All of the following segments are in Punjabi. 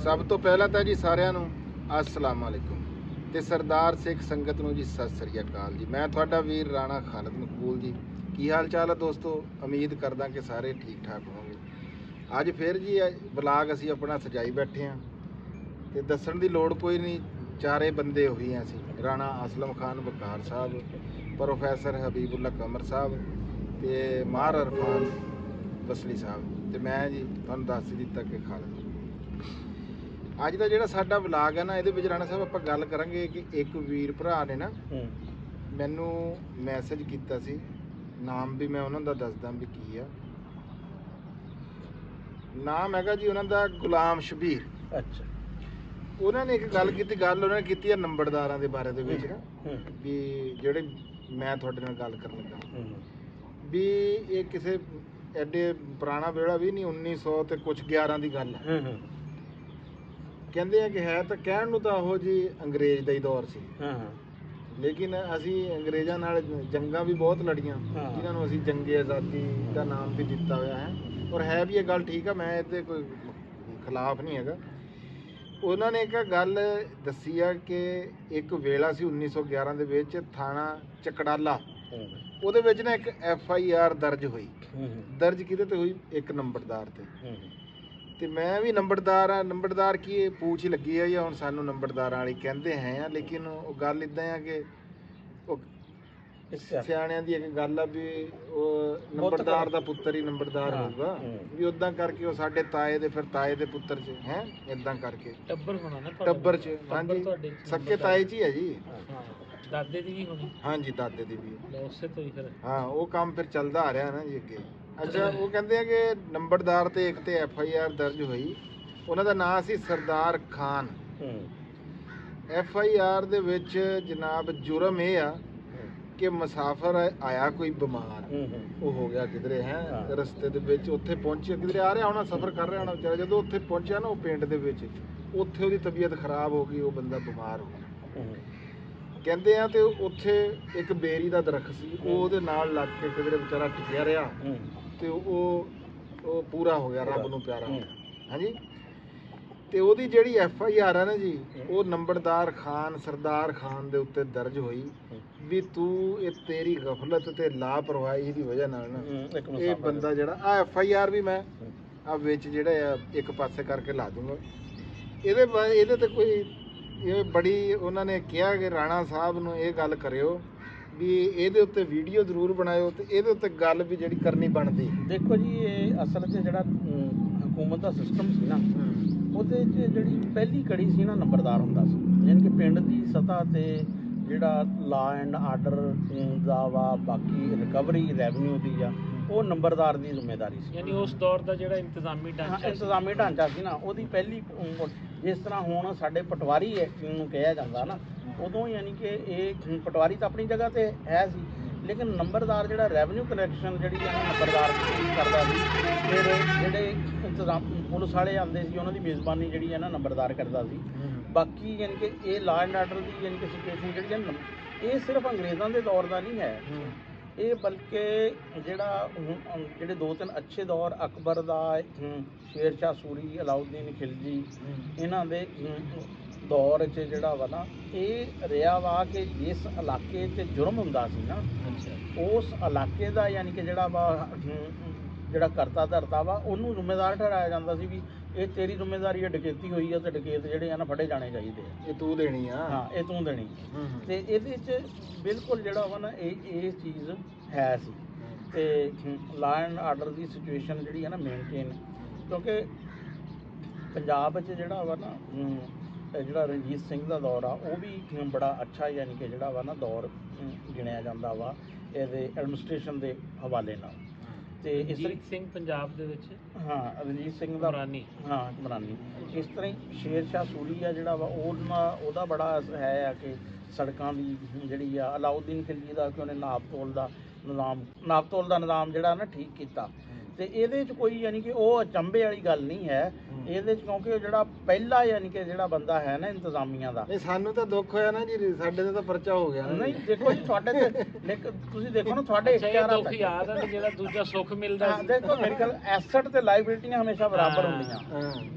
ਸਭ ਤੋਂ ਪਹਿਲਾਂ ਤਾਂ ਜੀ ਸਾਰਿਆਂ ਨੂੰ अस्सलाम वालेकुम ਤੇ ਸਰਦਾਰ ਸਿੱਖ ਸੰਗਤ ਨੂੰ ਜੀ ਸਤਿ ਸ੍ਰੀ ਅਕਾਲ ਜੀ। ਮੈਂ ਤੁਹਾਡਾ ਵੀਰ ਰਾਣਾ ਖਾਲਦ ਮਕਬੂਲ ਜੀ। ਕੀ ਹਾਲ ਚਾਲ ਹੈ ਦੋਸਤੋ? ਉਮੀਦ ਕਰਦਾ ਕਿ ਸਾਰੇ ਠੀਕ ਠਾਕ ਹੋਵੋਗੇ। ਅੱਜ ਫਿਰ ਜੀ ਵਲੌਗ ਅਸੀਂ ਆਪਣਾ ਸਜਾਈ ਬੈਠੇ ਹਾਂ ਤੇ ਦੱਸਣ ਦੀ ਲੋੜ ਕੋਈ ਨਹੀਂ, ਚਾਰੇ ਬੰਦੇ ਹੋਈ ਹਾਂ ਅਸੀਂ। ਰਾਣਾ असलम खान बकार साहब, प्रोफैसर हबीबुल्ला कमर साहब ਤੇ ਮਾਹਰ ਅਰਫਾਨ ਬਸਲੀ ਸਾਹਿਬ ਤੇ ਮੈਂ ਜੀ। ਤੁਹਾਨੂੰ ਦੱਸ ਦਿੱਤਾ ਕਿ ਖਾਲਦ। ਅੱਜ ਦਾ ਜਿਹੜਾ ਸਾਡਾ ਵਲੌਗ ਹੈ ਨਾ, ਇਹਦੇ ਵਿੱਚ ਰਾਣਾ ਸਾਹਿਬ ਆਪਾਂ ਗੱਲ ਕਰਾਂਗੇ ਕਿ ਇੱਕ ਵੀਰ ਭਰਾ ਨੇ ਨਾ ਮੈਨੂੰ ਮੈਸੇਜ ਕੀਤਾ ਸੀ। ਨਾਮ ਵੀ ਮੈਂ ਉਹਨਾਂ ਦਾ ਦੱਸਦਾ ਵੀ ਕੀ ਆ। ਨਾਮ ਹੈਗਾ ਜੀ ਉਹਨਾਂ ਦਾ ਗੁਲਾਮ ਸ਼ਬੀਰ। ਅੱਛਾ। ਉਹਨਾਂ ਨੇ ਇੱਕ ਗੱਲ ਕੀਤੀ, ਗੱਲ ਉਹਨਾਂ ਨੇ ਕੀਤੀ ਆ ਨੰਬਰਦਾਰਾਂ ਦੇ ਬਾਰੇ ਦੇ ਵਿੱਚ ਨਾ, ਵੀ ਜਿਹੜੇ ਮੈਂ ਤੁਹਾਡੇ ਨਾਲ ਗੱਲ ਕਰਨ ਲੱਗਾ ਵੀ ਇਹ ਕਿਸੇ ਐਡੇ ਪੁਰਾਣਾ ਵੇਲਾ ਵੀ ਨਹੀਂ, 1900 ਤੇ ਕੁਛ 11 ਦੀ ਗੱਲ ਹੈ। ਕਹਿੰਦੇ ਆ ਕਿ ਹੈ ਤਾਂ ਕਹਿਣ ਨੂੰ ਤਾਂ ਉਹ ਜੀ ਅੰਗਰੇਜ਼ ਦਾ ਹੀ ਦੌਰ ਸੀ, ਲੇਕਿਨ ਅਸੀਂ ਅੰਗਰੇਜ਼ਾਂ ਨਾਲ ਜੰਗਾਂ ਵੀ ਬਹੁਤ ਲੜੀਆਂ, ਜਿਨ੍ਹਾਂ ਨੂੰ ਅਸੀਂ ਜੰਗੇ ਆਜ਼ਾਦੀ ਦਾ ਨਾਮ ਵੀ ਦਿੱਤਾ ਹੋਇਆ ਹੈ। ਔਰ ਹੈ ਵੀ ਇਹ ਗੱਲ ਠੀਕ ਆ, ਮੈਂ ਇਹਦੇ ਕੋਈ ਖਿਲਾਫ ਨਹੀਂ ਹੈਗਾ। ਉਹਨਾਂ ਨੇ ਇੱਕ ਗੱਲ ਦੱਸੀ ਆ ਕਿ ਇੱਕ ਵੇਲਾ ਸੀ 1911 ਦੇ ਵਿੱਚ, ਥਾਣਾ ਚਕੜਾਲਾ, ਉਹਦੇ ਵਿੱਚ ਨਾ ਇੱਕ FIR ਦਰਜ ਹੋਈ। ਦਰਜ ਕਿਹਦੇ ਤੇ ਹੋਈ? ਇੱਕ ਨੰਬਰਦਾਰ ਤੇ ਮੈਂ ਵੀ ਨੰਬਰਦਾਰ ਆ। ਨੰਬਰਦਾਰ ਕੀ ਇਹ ਪੂਛ ਲੱਗੀ ਆ ਜਾਂ ਹੁਣ ਸਾਨੂੰ ਨੰਬਰਦਾਰਾਂ ਵਾਲੀ ਕਹਿੰਦੇ ਹੈ, ਲੇਕਿਨ ਉਹ ਗੱਲ ਇੱਦਾਂ ਆ ਕਿ ਉਹ ਸਿਆਣਿਆਂ ਦੀ ਇੱਕ ਗੱਲ ਆ ਵੀ ਉਹ ਨੰਬਰਦਾਰ ਦਾ ਪੁੱਤਰ ਹੀ ਨੰਬਰਦਾਰ ਹੋਊਗਾ, ਵੀ ਉਦਾਂ ਕਰਕੇ ਉਹ ਸਾਡੇ ਤਾਏ ਦੇ ਫਿਰ ਤਾਏ ਦੇ ਪੁੱਤਰ ਚ ਹੈ, ਇਦਾਂ ਕਰਕੇ ਟੱਬਰ ਹੋਣਾ ਨਾ, ਟੱਬਰ ਚ। ਹਾਂਜੀ, ਸੱਕੇ ਤਾਏ ਚ ਹੀ ਹੈ ਜੀ। ਦਾਦੇ ਦੀ ਵੀ ਹੋਣੀ। ਹਾਂਜੀ, ਦਾਦੇ ਦੀ ਵੀ ਉਸੇ ਤੋਂ ਹੀ ਫਿਰ। ਹਾਂ, ਉਹ ਕੰਮ ਫਿਰ ਚੱਲਦਾ ਆ ਰਿਹਾ ਨਾ ਜੀ ਅੱਗੇ। ਅੱਛਾ, ਉਹ ਕਹਿੰਦੇ ਆ ਕਿ ਨੰਬਰਦਾਰ ਤੇ ਇੱਕ ਤੇ FIR ਦਰਜ ਹੋਈ। ਉਹਨਾਂ ਦਾ ਨਾਂ ਸੀ ਸਰਦਾਰ ਖਾਨ। FIR ਦੇ ਵਿੱਚ ਜਨਾਬ ਜੁਰਮ ਇਹ ਆ ਕਿ ਮੁਸਾਫਰ ਆਇਆ ਕੋਈ ਬਿਮਾਰ, ਉਹ ਹੋ ਗਿਆ ਕਿਧਰੇ ਹੈ ਰਸਤੇ ਦੇ ਵਿੱਚ, ਉੱਥੇ ਪਹੁੰਚਿਆ, ਕਿਧਰੇ ਆ ਰਿਹਾ ਹੋਣਾ, ਸਫ਼ਰ ਕਰ ਰਿਹਾ ਹੋਣਾ ਵਿਚਾਰਾ। ਜਦੋਂ ਉੱਥੇ ਪਹੁੰਚਿਆ ਨਾ ਉਹ ਪਿੰਡ ਦੇ ਵਿੱਚ, ਉੱਥੇ ਉਹਦੀ ਤਬੀਅਤ ਖਰਾਬ ਹੋ ਗਈ, ਉਹ ਬੰਦਾ ਬਿਮਾਰ ਹੋ ਗਿਆ ਕਹਿੰਦੇ ਆ। ਤੇ ਉੱਥੇ ਇੱਕ ਬੇਰੀ ਦਾ ਦਰਖਤ ਸੀ, ਉਹ ਉਹਦੇ ਨਾਲ ਲੱਗ ਕੇ ਕਿਧਰੇ ਵਿਚਾਰਾ ਟਿਕਿਆ ਰਿਹਾ ਤੇ ਉਹ ਪੂਰਾ ਹੋ ਗਿਆ, ਰੱਬ ਨੂੰ ਪਿਆਰਾ ਹੋ ਗਿਆ। ਹਾਂਜੀ। ਤੇ ਉਹਦੀ ਜਿਹੜੀ FIR ਆ ਨਾ ਜੀ, ਉਹ ਨੰਬਰਦਾਰ ਖਾਨ, ਸਰਦਾਰ ਖਾਨ ਦੇ ਉੱਤੇ ਦਰਜ ਹੋਈ ਵੀ ਤੂੰ ਇਹ ਤੇਰੀ ਗਫਲਤ ਤੇ ਲਾਪਰਵਾਹੀ ਦੀ ਵਜ੍ਹਾ ਨਾਲ ਨਾ ਇਹ ਬੰਦਾ ਜਿਹੜਾ ਆ FIR ਵੀ ਮੈਂ ਆ ਵਿੱਚ ਜਿਹੜਾ ਆ ਇੱਕ ਪਾਸੇ ਕਰਕੇ ਲਾ ਦੂੰਗਾ। ਇਹਦੇ ਤੇ ਕੋਈ ਇਹ ਬੜੀ ਉਹਨਾਂ ਨੇ ਕਿਹਾ ਕਿ ਰਾਣਾ ਸਾਹਿਬ ਨੂੰ ਇਹ ਗੱਲ ਕਰਿਓ ਵੀ ਇਹਦੇ ਉੱਤੇ ਵੀਡੀਓ ਜ਼ਰੂਰ ਬਣਾਇਓ ਤੇ ਇਹਦੇ ਉੱਤੇ ਗੱਲ ਵੀ ਜਿਹੜੀ ਕਰਨੀ ਬਣਦੀ। ਦੇਖੋ ਜੀ, ਇਹ ਅਸਲ 'ਚ ਜਿਹੜਾ ਹਕੂਮਤ ਦਾ ਸਿਸਟਮ ਸੀ ਨਾ, ਉਹਦੇ 'ਚ ਜਿਹੜੀ ਪਹਿਲੀ ਕੜੀ ਸੀ ਨਾ, ਨੰਬਰਦਾਰ ਹੁੰਦਾ ਸੀ। ਯਾਨੀ ਕਿ ਪਿੰਡ ਦੀ ਸਤ੍ਹਾ 'ਤੇ ਜਿਹੜਾ ਲਾ ਐਂਡ ਆਰਡਰ ਦਾ ਵਾ, ਬਾਕੀ ਰਿਕਵਰੀ ਰੈਵਨਿਊ ਦੀ ਆ, ਉਹ ਨੰਬਰਦਾਰ ਦੀ ਜ਼ਿੰਮੇਵਾਰੀ ਸੀ। ਯਾਨੀ ਉਸ ਦੌਰ ਦਾ ਜਿਹੜਾ ਇੰਤਜ਼ਾਮੀ ਢਾਂਚਾ ਸੀ ਨਾ, ਉਹਦੀ ਪਹਿਲੀ, ਜਿਸ ਤਰ੍ਹਾਂ ਹੁਣ ਸਾਡੇ ਪਟਵਾਰੀ ਨੂੰ ਕਿਹਾ ਜਾਂਦਾ ਨਾ, ਉਦੋਂ ਯਾਨੀ ਕਿ ਇਹ ਪਟਵਾਰੀ ਤਾਂ ਆਪਣੀ ਜਗ੍ਹਾ 'ਤੇ ਹੈ ਸੀ, ਲੇਕਿਨ ਨੰਬਰਦਾਰ ਜਿਹੜਾ ਰੈਵਨਿਊ ਕਲੈਕਸ਼ਨ ਜਿਹੜੀ ਨੰਬਰਦਾਰ ਕਰਦਾ ਸੀ। ਫਿਰ ਜਿਹੜੇ ਇੰਤਜ਼ਾਮ ਪੁਲਿਸ ਵਾਲੇ ਆਉਂਦੇ ਸੀ, ਉਹਨਾਂ ਦੀ ਮੇਜ਼ਬਾਨੀ ਜਿਹੜੀ ਹੈ ਨਾ ਨੰਬਰਦਾਰ ਕਰਦਾ ਸੀ। ਬਾਕੀ ਯਾਨੀ ਕਿ ਇਹ ਲਾ ਐਂਡ ਆਰਡਰ ਦੀ ਯਾਨੀ ਕਿ ਸਿਚੁਏਸ਼ਨ ਜਿਹੜੀ ਹੈ, ਇਹ ਸਿਰਫ ਅੰਗਰੇਜ਼ਾਂ ਦੇ ਦੌਰ ਦਾ ਨਹੀਂ ਹੈ, ਇਹ ਬਲਕਿ ਜਿਹੜਾ ਜਿਹੜੇ ਦੋ ਤਿੰਨ ਅੱਛੇ ਦੌਰ ਅਕਬਰ ਦਾ, ਸ਼ੇਰ ਸ਼ਾਹ ਸੂਰੀ, ਅਲਾਉਦੀਨ ਖਿਲਜੀ, ਇਹਨਾਂ ਦੇ ਦੌਰ 'ਚ ਜਿਹੜਾ ਵਾ ਨਾ ਇਹ ਰਿਹਾ ਵਾ ਕਿ ਜਿਸ ਇਲਾਕੇ 'ਚ ਜੁਰਮ ਹੁੰਦਾ ਸੀ ਨਾ, ਉਸ ਇਲਾਕੇ ਦਾ ਯਾਨੀ ਕਿ ਜਿਹੜਾ ਵਾ ਜਿਹੜਾ ਕਰਤਾ ਧਰਤਾ ਵਾ, ਉਹਨੂੰ ਜ਼ਿੰਮੇਦਾਰ ਠਹਿਰਾਇਆ ਜਾਂਦਾ ਸੀ ਵੀ ਇਹ ਤੇਰੀ ਜ਼ਿੰਮੇਵਾਰੀ ਹੈ, ਡਕੈਤੀ ਹੋਈ ਆ ਤੇ ਡਕੈਤ ਜਿਹੜੇ ਆ ਨਾ ਫੜੇ ਜਾਣੇ ਚਾਹੀਦੇ ਆ, ਇਹ ਤੂੰ ਦੇਣੀ ਆ। ਹਾਂ, ਇਹ ਤੂੰ ਦੇਣੀ। ਤੇ ਇਹਦੇ 'ਚ ਬਿਲਕੁਲ ਜਿਹੜਾ ਵਾ ਨਾ ਇਹ ਚੀਜ਼ ਹੈ ਸੀ। ਤੇ law and order the situation ਜਿਹੜੀ ਹੈ ਨਾ ਮੇਨਟੇਨ, ਕਿਉਂਕਿ ਪੰਜਾਬ 'ਚ ਜਿਹੜਾ ਵਾ ਨਾ ਜਿਹੜਾ ਰਣਜੀਤ ਸਿੰਘ ਦਾ ਦੌਰ ਆ, ਉਹ ਵੀ ਬੜਾ ਅੱਛਾ ਯਾਨੀ ਕਿ ਜਿਹੜਾ ਵਾ ਨਾ ਦੌਰ ਗਿਣਿਆ ਜਾਂਦਾ ਵਾ ਇਹਦੇ ਐਡਮਿਨਿਸਟ੍ਰੇਸ਼ਨ ਦੇ ਹਵਾਲੇ ਨਾਲ। ਤੇ ਰਣਜੀਤ ਸਿੰਘ ਪੰਜਾਬ ਦੇ ਵਿੱਚ, ਹਾਂ, ਰਣਜੀਤ ਸਿੰਘ ਦਾ ਇਮਰਾਨੀ, ਹਾਂ ਇਮਰਾਨੀ। ਇਸ ਤਰ੍ਹਾਂ ਹੀ ਸ਼ੇਰ ਸ਼ਾਹ ਸੂਰੀ ਆ ਜਿਹੜਾ ਵਾ, ਉਹਦਾ ਬੜਾ ਹੈ ਆ ਕਿ ਸੜਕਾਂ ਦੀ ਜਿਹੜੀ ਆ, ਅਲਾਉਦੀਨ ਖਿਲਜੀ ਦਾ ਕਿ ਉਹਨੇ ਨਾਪ ਤੋਲ ਦਾ ਨਿਜ਼ਾਮ ਜਿਹੜਾ ਨਾ ਠੀਕ ਕੀਤਾ। ਤੇ ਇਹਦੇ 'ਚ ਕੋਈ ਯਾਨੀ ਕਿ ਉਹ ਅਚੰਭੇ ਵਾਲੀ ਗੱਲ ਨਹੀਂ ਹੈ ਇਹਦੇ 'ਚ, ਕਿਉਂਕਿ ਉਹ ਜਿਹੜਾ ਪਹਿਲਾ ਯਾਨੀ ਕਿ ਜਿਹੜਾ ਬੰਦਾ ਹੈ ਨਾ ਇੰਤਜ਼ਾਮੀਆਂ ਦਾ। ਸਾਨੂੰ ਤਾਂ ਦੁੱਖ ਹੋਇਆ ਨਾ ਜੀ, ਸਾਡੇ ਤੇ ਤਾਂ ਪਰਚਾ ਹੋ ਗਿਆ। ਨਹੀਂ ਦੇਖੋ ਜੀ, ਤੁਹਾਡੇ ਤੇ ਤੁਸੀਂ ਦੇਖੋ ਨਾ, ਤੁਹਾਡੇ ਦੁੱਖ ਯਾਦ ਆ ਜਿਹੜਾ ਦੂਜਾ ਸੁੱਖ ਮਿਲਦਾ। ਦੇਖੋ ਮੇਰੇ ਖਿਆਲ ਐਸਟ ਤੇ ਲਾਇਬਿਲਟੀਆਂ ਹਮੇਸ਼ਾ ਬਰਾਬਰ ਹੁੰਦੀਆਂ।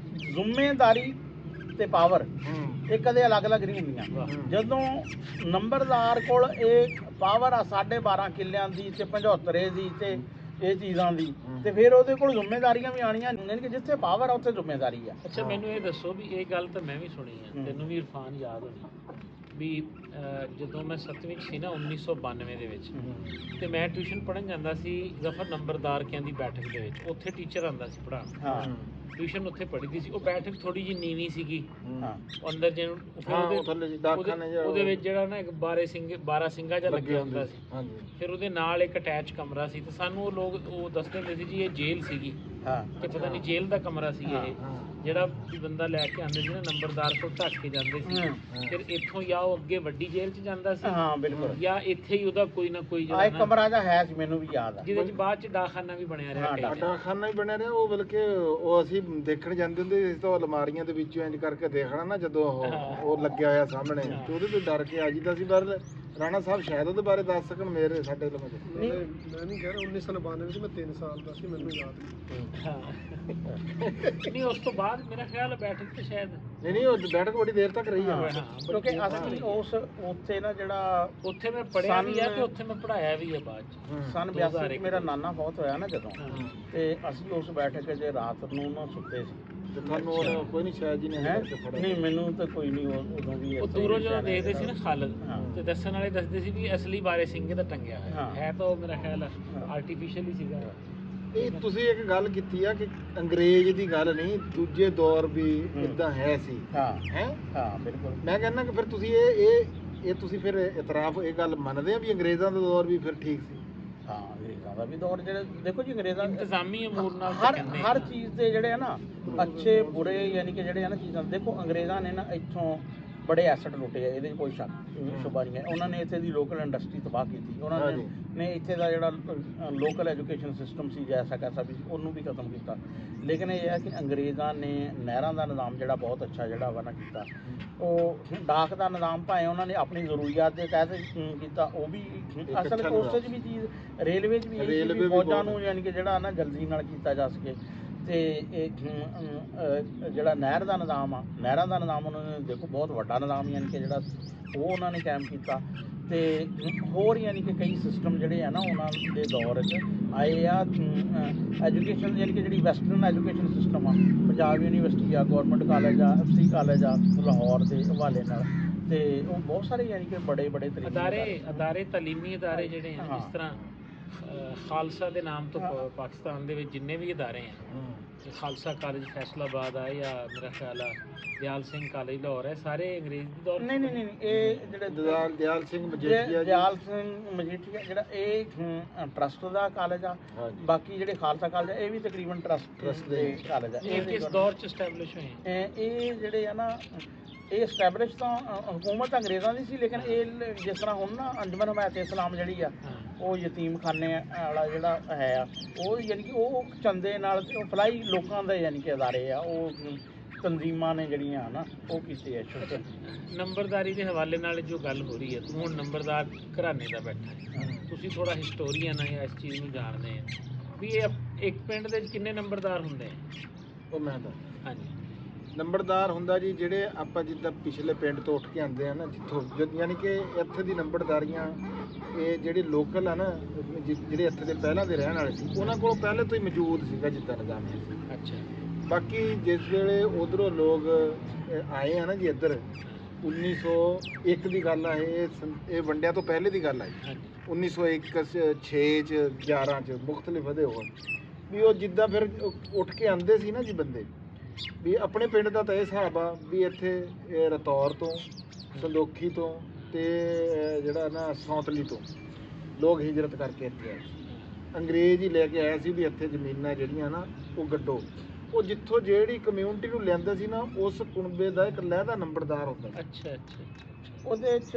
ਜ਼ਿੰਮੇਦਾਰੀ ਤੇ ਪਾਵਰ ਇਹ ਕਦੇ ਅਲੱਗ-ਅਲੱਗ ਨਹੀਂ ਹੁੰਦੀਆਂ। ਜਦੋਂ ਨੰਬਰਦਾਰ ਕੋਲ ਇਹ ਪਾਵਰ ਆ 12.5 ਕਿੱਲਿਆਂ ਦੀ ਤੇ 75 ਦੀ ਤੇ ਇਹ ਚੀਜ਼ਾਂ ਦੀ, ਤੇ ਫਿਰ ਉਹਦੇ ਕੋਲ ਜ਼ਿੰਮੇਵਾਰੀਆਂ ਵੀ ਆਣੀਆਂ, ਯਾਨੀ ਕਿ ਜਿੱਥੇ ਪਾਵਰ ਆ ਉੱਥੇ ਜ਼ਿੰਮੇਵਾਰੀ ਆ। ਅੱਛਾ ਮੈਨੂੰ ਇਹ ਦੱਸੋ ਵੀ ਇਹ ਗੱਲ ਤਾਂ ਮੈਂ ਵੀ ਸੁਣੀ ਆ, ਤੈਨੂੰ ਵੀ ਇਰਫਾਨ ਯਾਦ ਹੋਣੀ ਵੀ ਜਦੋਂ ਮੈਂ 7ਵੀਂ 'ਚ ਸੀ ਨਾ 1992 ਦੇ ਵਿੱਚ, ਤੇ ਮੈਂ ਟਿਊਸ਼ਨ ਪੜ੍ਹਨ ਜਾਂਦਾ ਸੀ ਜ਼ਫਰ ਨੰਬਰਦਾਰ ਕਿਆਂ ਦੀ ਬੈਠਕ ਦੇ ਵਿੱਚ। ਉੱਥੇ ਟੀਚਰ ਆਉਂਦਾ ਸੀ ਪੜ੍ਹਾਉਣ, ਟਿਊਸ਼ਨ ਉੱਥੇ ਪੜ੍ਹੀ ਦੀ ਸੀ। ਉਹ ਬੈਠਕ ਥੋੜੀ ਜਿਹੀ ਨੀਵੀਂ ਸੀਗੀ, ਅੰਦਰ ਜਿਹਨੂੰ ਉਹਦੇ ਵਿੱਚ ਜਿਹੜਾ ਨਾ ਇੱਕ ਬਾਰਾ ਸਿੰਘਾ ਜਿਹਾ ਲੱਗਿਆ ਹੁੰਦਾ ਸੀ, ਫਿਰ ਉਹਦੇ ਨਾਲ ਇੱਕ ਅਟੈਚ ਕਮਰਾ ਸੀ। ਤੇ ਸਾਨੂੰ ਉਹ ਲੋਕ ਉਹ ਦੱਸਦੇ ਹੁੰਦੇ ਸੀ ਜੀ ਇਹ ਜੇਲ੍ਹ ਸੀਗੀ, ਕਿ ਪਤਾ ਨਹੀਂ ਜੇਲ੍ਹ ਦਾ ਕਮਰਾ ਸੀ ਇਹ, ਜਿਹੜਾ ਵੀ ਬੰਦਾ ਲੈ ਕੇ ਆਉਂਦੇ ਸੀ ਨਾ ਨੰਬਰਦਾਰ ਕੋਲ ਢੱਕ ਕੇ ਜਾਂਦੇ ਸੀ। ਫਿਰ ਇੱਥੋਂ ਜਾਂ ਉਹ ਅੱਗੇ ਵੱਡੀ ਜੇਲ੍ਹ 'ਚ ਜਾਂਦਾ ਸੀ, ਬਿਲਕੁਲ, ਜਾਂ ਇੱਥੇ ਹੀ ਉਹਦਾ ਕੋਈ ਨਾ ਕੋਈ ਜਿਹੜਾ ਕਮਰਾ ਜਿਹਾ ਹੈ ਸੀ, ਮੈਨੂੰ ਵੀ ਯਾਦ ਆ, ਜਿਹਦੇ 'ਚ ਬਾਅਦ 'ਚ ਡਾਕਖਾਨਾ ਵੀ ਬਣਿਆ ਰਿਹਾ। ਡਾਕਖਾਨਾ ਵੀ ਬਣਿਆ ਰਿਹਾ ਉਹ, ਬਲਕਿ ਉਹ ਅਸੀਂ ਦੇਖਣ ਜਾਂਦੇ ਹੁੰਦੇ ਸੀ ਤਾਂ ਅਲਮਾਰੀਆਂ ਦੇ ਵਿੱਚੋਂ ਇੰਜ ਕਰਕੇ ਦੇਖਣਾ ਨਾ, ਜਦੋਂ ਉਹ ਲੱਗਿਆ ਹੋਇਆ ਸਾਹਮਣੇ ਤੇ ਉਹਦੇ ਤੋਂ ਡਰ ਕੇ ਆ ਜੀਦਾ ਸੀ। ਪਰ ਰਾਣਾ ਸਾਹਿਬ ਸ਼ਾਇਦ ਉਹਦੇ ਬਾਰੇ ਦੱਸ ਸਕਣ ਮੇਰੇ ਸਾਡੇ ਲੋਕਾਂ ਦੇ। ਮੈਂ ਨਹੀਂ ਕਹਿ ਰਿਹਾ 1992 ਵਿੱਚ ਮੈਂ 3 ਸਾਲ ਦਾ ਸੀ, ਮੈਨੂੰ ਯਾਦ ਨਹੀਂ। ਉਸ ਤੋਂ ਬਾਅਦ ਮੇਰਾ ਖਿਆਲ ਬੈਠਕ ਤੇ ਸ਼ਾਇਦ ਨਹੀਂ ਉਹ ਬੈਠਕ ਬੜੀ ਦੇਰ ਤੱਕ ਰਹੀ ਆ, ਕਿਉਂਕਿ ਅਸਲ ਉਸ ਉੱਥੇ ਨਾ ਜਿਹੜਾ ਉੱਥੇ ਮੈਂ ਪੜ੍ਹਿਆ ਵੀ ਆ ਤੇ ਉੱਥੇ ਮੈਂ ਪੜ੍ਹਾਇਆ ਵੀ ਆ ਬਾਅਦ 'ਚ। ਸਨ 82 ਮੇਰਾ ਨਾਨਾ ਬਹੁਤ ਹੋਇਆ ਨਾ ਜਦੋਂ, ਤੇ ਅਸੀਂ ਉਸ ਬੈਠਕ 'ਚ ਰਾਤ ਨੂੰ ਨਾ ਸੁੱਤੇ ਸੀ। ਤੁਹਾਨੂੰ ਕੋਈ ਨਹੀਂ ਸ਼ਾਇਦ ਜੀ ਨਹੀਂ, ਮੈਨੂੰ ਤਾਂ ਕੋਈ ਨਹੀਂ। ਉਦੋਂ ਵੀ ਉਹ ਦੂਰੋਂ ਜਦੋਂ ਦੇਖਦੇ ਸੀ ਨਾ ਖਾਲਦ, ਤੇ ਦੱਸਣ ਵਾਲੇ ਦੱਸਦੇ ਸੀ ਵੀ ਅਸਲੀ ਬਾਰੇ ਸਿੰਘ ਦਾ ਟੰਗਿਆ ਹੋਇਆ ਹੈ, ਤਾਂ ਉਹ ਮੇਰਾ ਖਿਆਲ ਆਰਟੀਫੀਸ਼ੀਅਲ ਹੀ ਸੀਗਾ। ਇਹ ਤੁਸੀਂ ਇੱਕ ਗੱਲ ਕੀਤੀ ਆ ਕਿ ਅੰਗਰੇਜ਼ ਦੀ ਗੱਲ ਨਹੀਂ, ਦੂਜੇ ਦੌਰ ਵੀ ਇਦਾਂ ਹੈ ਸੀ। ਹਾਂ ਬਿਲਕੁਲ। ਮੈਂ ਕਹਿੰਦਾ ਕਿ ਫਿਰ ਤੁਸੀਂ ਇਹ ਤੁਸੀਂ ਫਿਰ ਇਤਰਾਫ ਇਹ ਗੱਲ ਮੰਨਦੇ ਆ ਵੀ ਅੰਗਰੇਜ਼ਾਂ ਦਾ ਦੌਰ ਵੀ ਫਿਰ ਠੀਕ ਸੀ? ਹਾਂ, ਅੰਗਰੇਜ਼ਾਂ ਦਾ ਵੀ ਦੌਰ, ਜਿਹੜੇ ਦੇਖੋ ਜੀ ਅੰਗਰੇਜ਼ਾਂ ਇੰਤਜ਼ਾਮੀ ਅਮੂਰ ਨਾਲ ਹਰ ਚੀਜ਼ ਦੇ ਜਿਹੜੇ ਆ ਨਾ ਅੱਛੇ ਬੁਰੇ, ਯਾਨੀ ਕਿ ਜਿਹੜੇ ਆ ਨਾ ਚੀਜ਼ਾਂ, ਦੇਖੋ ਅੰਗਰੇਜ਼ਾਂ ਨੇ ਨਾ ਇੱਥੋਂ ਬੜੇ ਐਸਟ ਲੁੱਟੇ ਆ, ਇਹਦੇ 'ਚ ਕੋਈ ਸ਼ੁਬਾ ਨਹੀਂ ਹੈ। ਉਹਨਾਂ ਨੇ ਇੱਥੇ ਦੀ ਲੋਕਲ ਇੰਡਸਟਰੀ ਤਬਾਹ ਕੀਤੀ, ਉਹਨਾਂ ਨੇ ਇੱਥੇ ਦਾ ਜਿਹੜਾ ਲੋਕਲ ਐਜੂਕੇਸ਼ਨ ਸਿਸਟਮ ਸੀ ਜੈਸਾ ਕੈਸਾ ਵੀ ਉਹਨੂੰ ਵੀ ਖਤਮ ਕੀਤਾ। ਲੇਕਿਨ ਇਹ ਹੈ ਕਿ ਅੰਗਰੇਜ਼ਾਂ ਨੇ ਨਹਿਰਾਂ ਦਾ ਨਿਜ਼ਾਮ ਜਿਹੜਾ ਬਹੁਤ ਅੱਛਾ ਜਿਹੜਾ ਵਾ ਨਾ ਕੀਤਾ। ਉਹ ਡਾਕ ਦਾ ਨਿਜ਼ਾਮ ਭਾਵੇਂ ਉਹਨਾਂ ਨੇ ਆਪਣੀ ਜ਼ਰੂਰੀਅਤ ਦੇ ਤਹਿਤ ਕੀਤਾ, ਉਹ ਵੀ ਅਸਲ ਕੋਸਟ 'ਚ ਵੀ ਚੀਜ਼, ਰੇਲਵੇ 'ਚ ਵੀ ਫੌਜਾਂ ਨੂੰ ਯਾਨੀ ਕਿ ਜਿਹੜਾ ਨਾ ਜਲਦੀ ਨਾਲ ਕੀਤਾ ਜਾ ਸਕੇ। ਤੇ ਇਹ ਜਿਹੜਾ ਨਹਿਰ ਦਾ ਨਿਜ਼ਾਮ ਆ, ਨਹਿਰਾਂ ਦਾ ਨਿਜ਼ਾਮ ਉਹਨਾਂ ਨੇ ਦੇਖੋ ਬਹੁਤ ਵੱਡਾ ਨਿਜ਼ਾਮ ਯਾਨੀ ਕਿ ਜਿਹੜਾ ਉਹ ਉਹਨਾਂ ਨੇ ਕਾਇਮ ਕੀਤਾ। ਤੇ ਹੋਰ ਯਾਨੀ ਕਿ ਕਈ ਸਿਸਟਮ ਜਿਹੜੇ ਆ ਨਾ ਉਹਨਾਂ ਦੇ ਦੌਰ 'ਚ ਆਏ ਆ। ਐਜੂਕੇਸ਼ਨ ਯਾਨੀ ਕਿ ਜਿਹੜੀ ਵੈਸਟਰਨ ਐਜੂਕੇਸ਼ਨ ਸਿਸਟਮ ਆ, ਪੰਜਾਬ ਯੂਨੀਵਰਸਿਟੀ ਆ, ਗੌਰਮੈਂਟ ਕਾਲਜ ਆ, FC ਕਾਲਜ ਆ ਲਾਹੌਰ ਦੇ ਹਵਾਲੇ ਨਾਲ, ਤੇ ਉਹ ਬਹੁਤ ਸਾਰੇ ਯਾਨੀ ਕਿ ਬੜੇ ਅਦਾਰੇ ਤਾਲੀਮੀ ਅਦਾਰੇ ਜਿਹੜੇ ਆ, ਜਿਸ ਤਰ੍ਹਾਂ ਖਾਲਸਾ ਦੇ ਨਾਮ ਤੋਂ ਪਾਕਿਸਤਾਨ ਦੇ ਵਿੱਚ ਜਿੰਨੇ ਵੀ ਅਦਾਰੇ ਆ, ਖਾਲਸਾ ਕਾਲਜ ਫੈਸਲਾਬਾਦ ਆ, ਜਾਂ ਮੇਰਾ ਖਿਆਲ ਆ ਦਿਆਲ ਸਿੰਘ ਕਾਲਜ ਲਾਹੌਰ ਹੈ, ਸਾਰੇ ਅੰਗਰੇਜ਼ ਦੀ ਦੌਰ। ਨਹੀਂ, ਇਹ ਜਿਹੜੇ ਦਿਆਲ ਸਿੰਘ ਮਜੀਠੀਆ ਜਿਹੜਾ ਇਹ ਟਰਸਟ ਦਾ ਕਾਲਜ ਆ। ਬਾਕੀ ਜਿਹੜੇ ਖਾਲਸਾ ਕਾਲਜ ਆ ਇਹ ਵੀ ਤਕਰੀਬਨ ਟਰਸਟ ਦੇ ਕਾਲਜ ਆ। ਇਹ ਕਿਸ ਦੌਰ 'ਚ ਸਟੈਬਲਿਸ਼ ਹੋਏ? ਇਹ ਜਿਹੜੇ ਆ ਨਾ ਇਹ ਐਸਟੈਬਲਿਸ਼ ਤਾਂ ਹਕੂਮਤ ਅੰਗਰੇਜ਼ਾਂ ਦੀ ਸੀ, ਲੇਕਿਨ ਇਹ ਜਿਸ ਤਰ੍ਹਾਂ ਹੁਣ ਨਾ ਅੰਜਮਨ ਹਮਾਇਤ ਇਸਲਾਮ ਜਿਹੜੀ ਆ, ਉਹ ਯਤੀਮ ਖਾਨੇ ਵਾਲਾ ਜਿਹੜਾ ਹੈ ਆ, ਉਹ ਯਾਨੀ ਕਿ ਉਹ ਚੰਦੇ ਨਾਲ ਫਲਾਈ ਲੋਕਾਂ ਦੇ ਯਾਨੀ ਕਿ ਅਦਾਰੇ ਆ, ਉਹ ਤਨਜ਼ੀਮਾਂ ਨੇ ਜਿਹੜੀਆਂ ਨਾ ਉਹ ਕੀਤੇ ਆ ਛੋਟੇ। ਨੰਬਰਦਾਰੀ ਦੇ ਹਵਾਲੇ ਨਾਲ ਜੋ ਗੱਲ ਹੋ ਰਹੀ ਹੈ, ਤੂੰ ਹੁਣ ਨੰਬਰਦਾਰ ਘਰਾਣੇ ਦਾ ਬੈਠਾ, ਤੁਸੀਂ ਥੋੜਾ ਹਿਸਟੋਰੀਅਨ ਆ, ਇਸ ਚੀਜ਼ ਨੂੰ ਜਾਣਦੇ ਆ ਵੀ ਇਹ ਇੱਕ ਪਿੰਡ ਦੇ ਵਿੱਚ ਕਿੰਨੇ ਨੰਬਰਦਾਰ ਹੁੰਦੇ ਆ? ਉਹ ਮੈਂ ਤਾਂ ਹਾਂਜੀ, ਨੰਬਰਦਾਰ ਹੁੰਦਾ ਜੀ ਜਿਹੜੇ ਆਪਾਂ ਜਿੱਦਾਂ ਪਿਛਲੇ ਪਿੰਡ ਤੋਂ ਉੱਠ ਕੇ ਆਉਂਦੇ ਆ ਨਾ, ਜਿੱਥੋਂ ਯਾਨੀ ਕਿ ਇੱਥੇ ਦੀ ਨੰਬਰਦਾਰੀਆਂ ਇਹ ਜਿਹੜੇ ਲੋਕਲ ਆ ਨਾ, ਜਿਹੜੇ ਇੱਥੇ ਦੇ ਪਹਿਲਾਂ ਦੇ ਰਹਿਣ ਵਾਲੇ ਸੀ, ਉਹਨਾਂ ਕੋਲ ਪਹਿਲੇ ਤੋਂ ਹੀ ਮੌਜੂਦ ਸੀਗਾ ਜਿੱਦਾਂ ਨਿਜ਼ਾਮ ਸੀ। ਅੱਛਾ, ਬਾਕੀ ਜਿਸ ਵੇਲੇ ਉਧਰੋਂ ਲੋਕ ਆਏ ਆ ਨਾ ਜੀ ਇੱਧਰ, 1901 ਦੀ ਗੱਲ ਆ, ਇਹ ਵੰਡਿਆਂ ਤੋਂ ਪਹਿਲੇ ਦੀ ਗੱਲ ਆ ਜੀ। 1901 6 ਚ 11 ਚ ਮੁਖਤਲਿਫ ਵਧੇ ਹੋਣ ਵੀ ਉਹ ਜਿੱਦਾਂ ਫਿਰ ਉੱਠ ਕੇ ਆਉਂਦੇ ਸੀ ਨਾ ਜੀ ਬੰਦੇ, ਵੀ ਆਪਣੇ ਪਿੰਡ ਦਾ ਤਾਂ ਇਹ ਹਿਸਾਬ ਆ ਵੀ ਇੱਥੇ ਰਤੌਰ ਤੋਂ, ਸੰਦੋਖੀ ਤੋਂ ਤੇ ਜਿਹੜਾ ਨਾ ਸੌਂਤਲੀ ਤੋਂ ਲੋਕ ਹਿਜਰਤ ਕਰਕੇ ਇੱਥੇ ਆਏ। ਅੰਗਰੇਜ਼ ਹੀ ਲੈ ਕੇ ਆਇਆ ਸੀ ਵੀ ਇੱਥੇ ਜ਼ਮੀਨਾਂ ਜਿਹੜੀਆਂ ਨਾ ਉਹ ਗੱਡੋ। ਉਹ ਜਿੱਥੋਂ ਜਿਹੜੀ ਕਮਿਊਨਿਟੀ ਨੂੰ ਲੈਂਦਾ ਸੀ ਨਾ, ਉਸ ਕੁਨਬੇ ਦਾ ਇੱਕ ਲਹਿਦਾ ਨੰਬਰਦਾਰ ਹੁੰਦਾ। ਅੱਛਾ, ਉਹਦੇ ਵਿੱਚ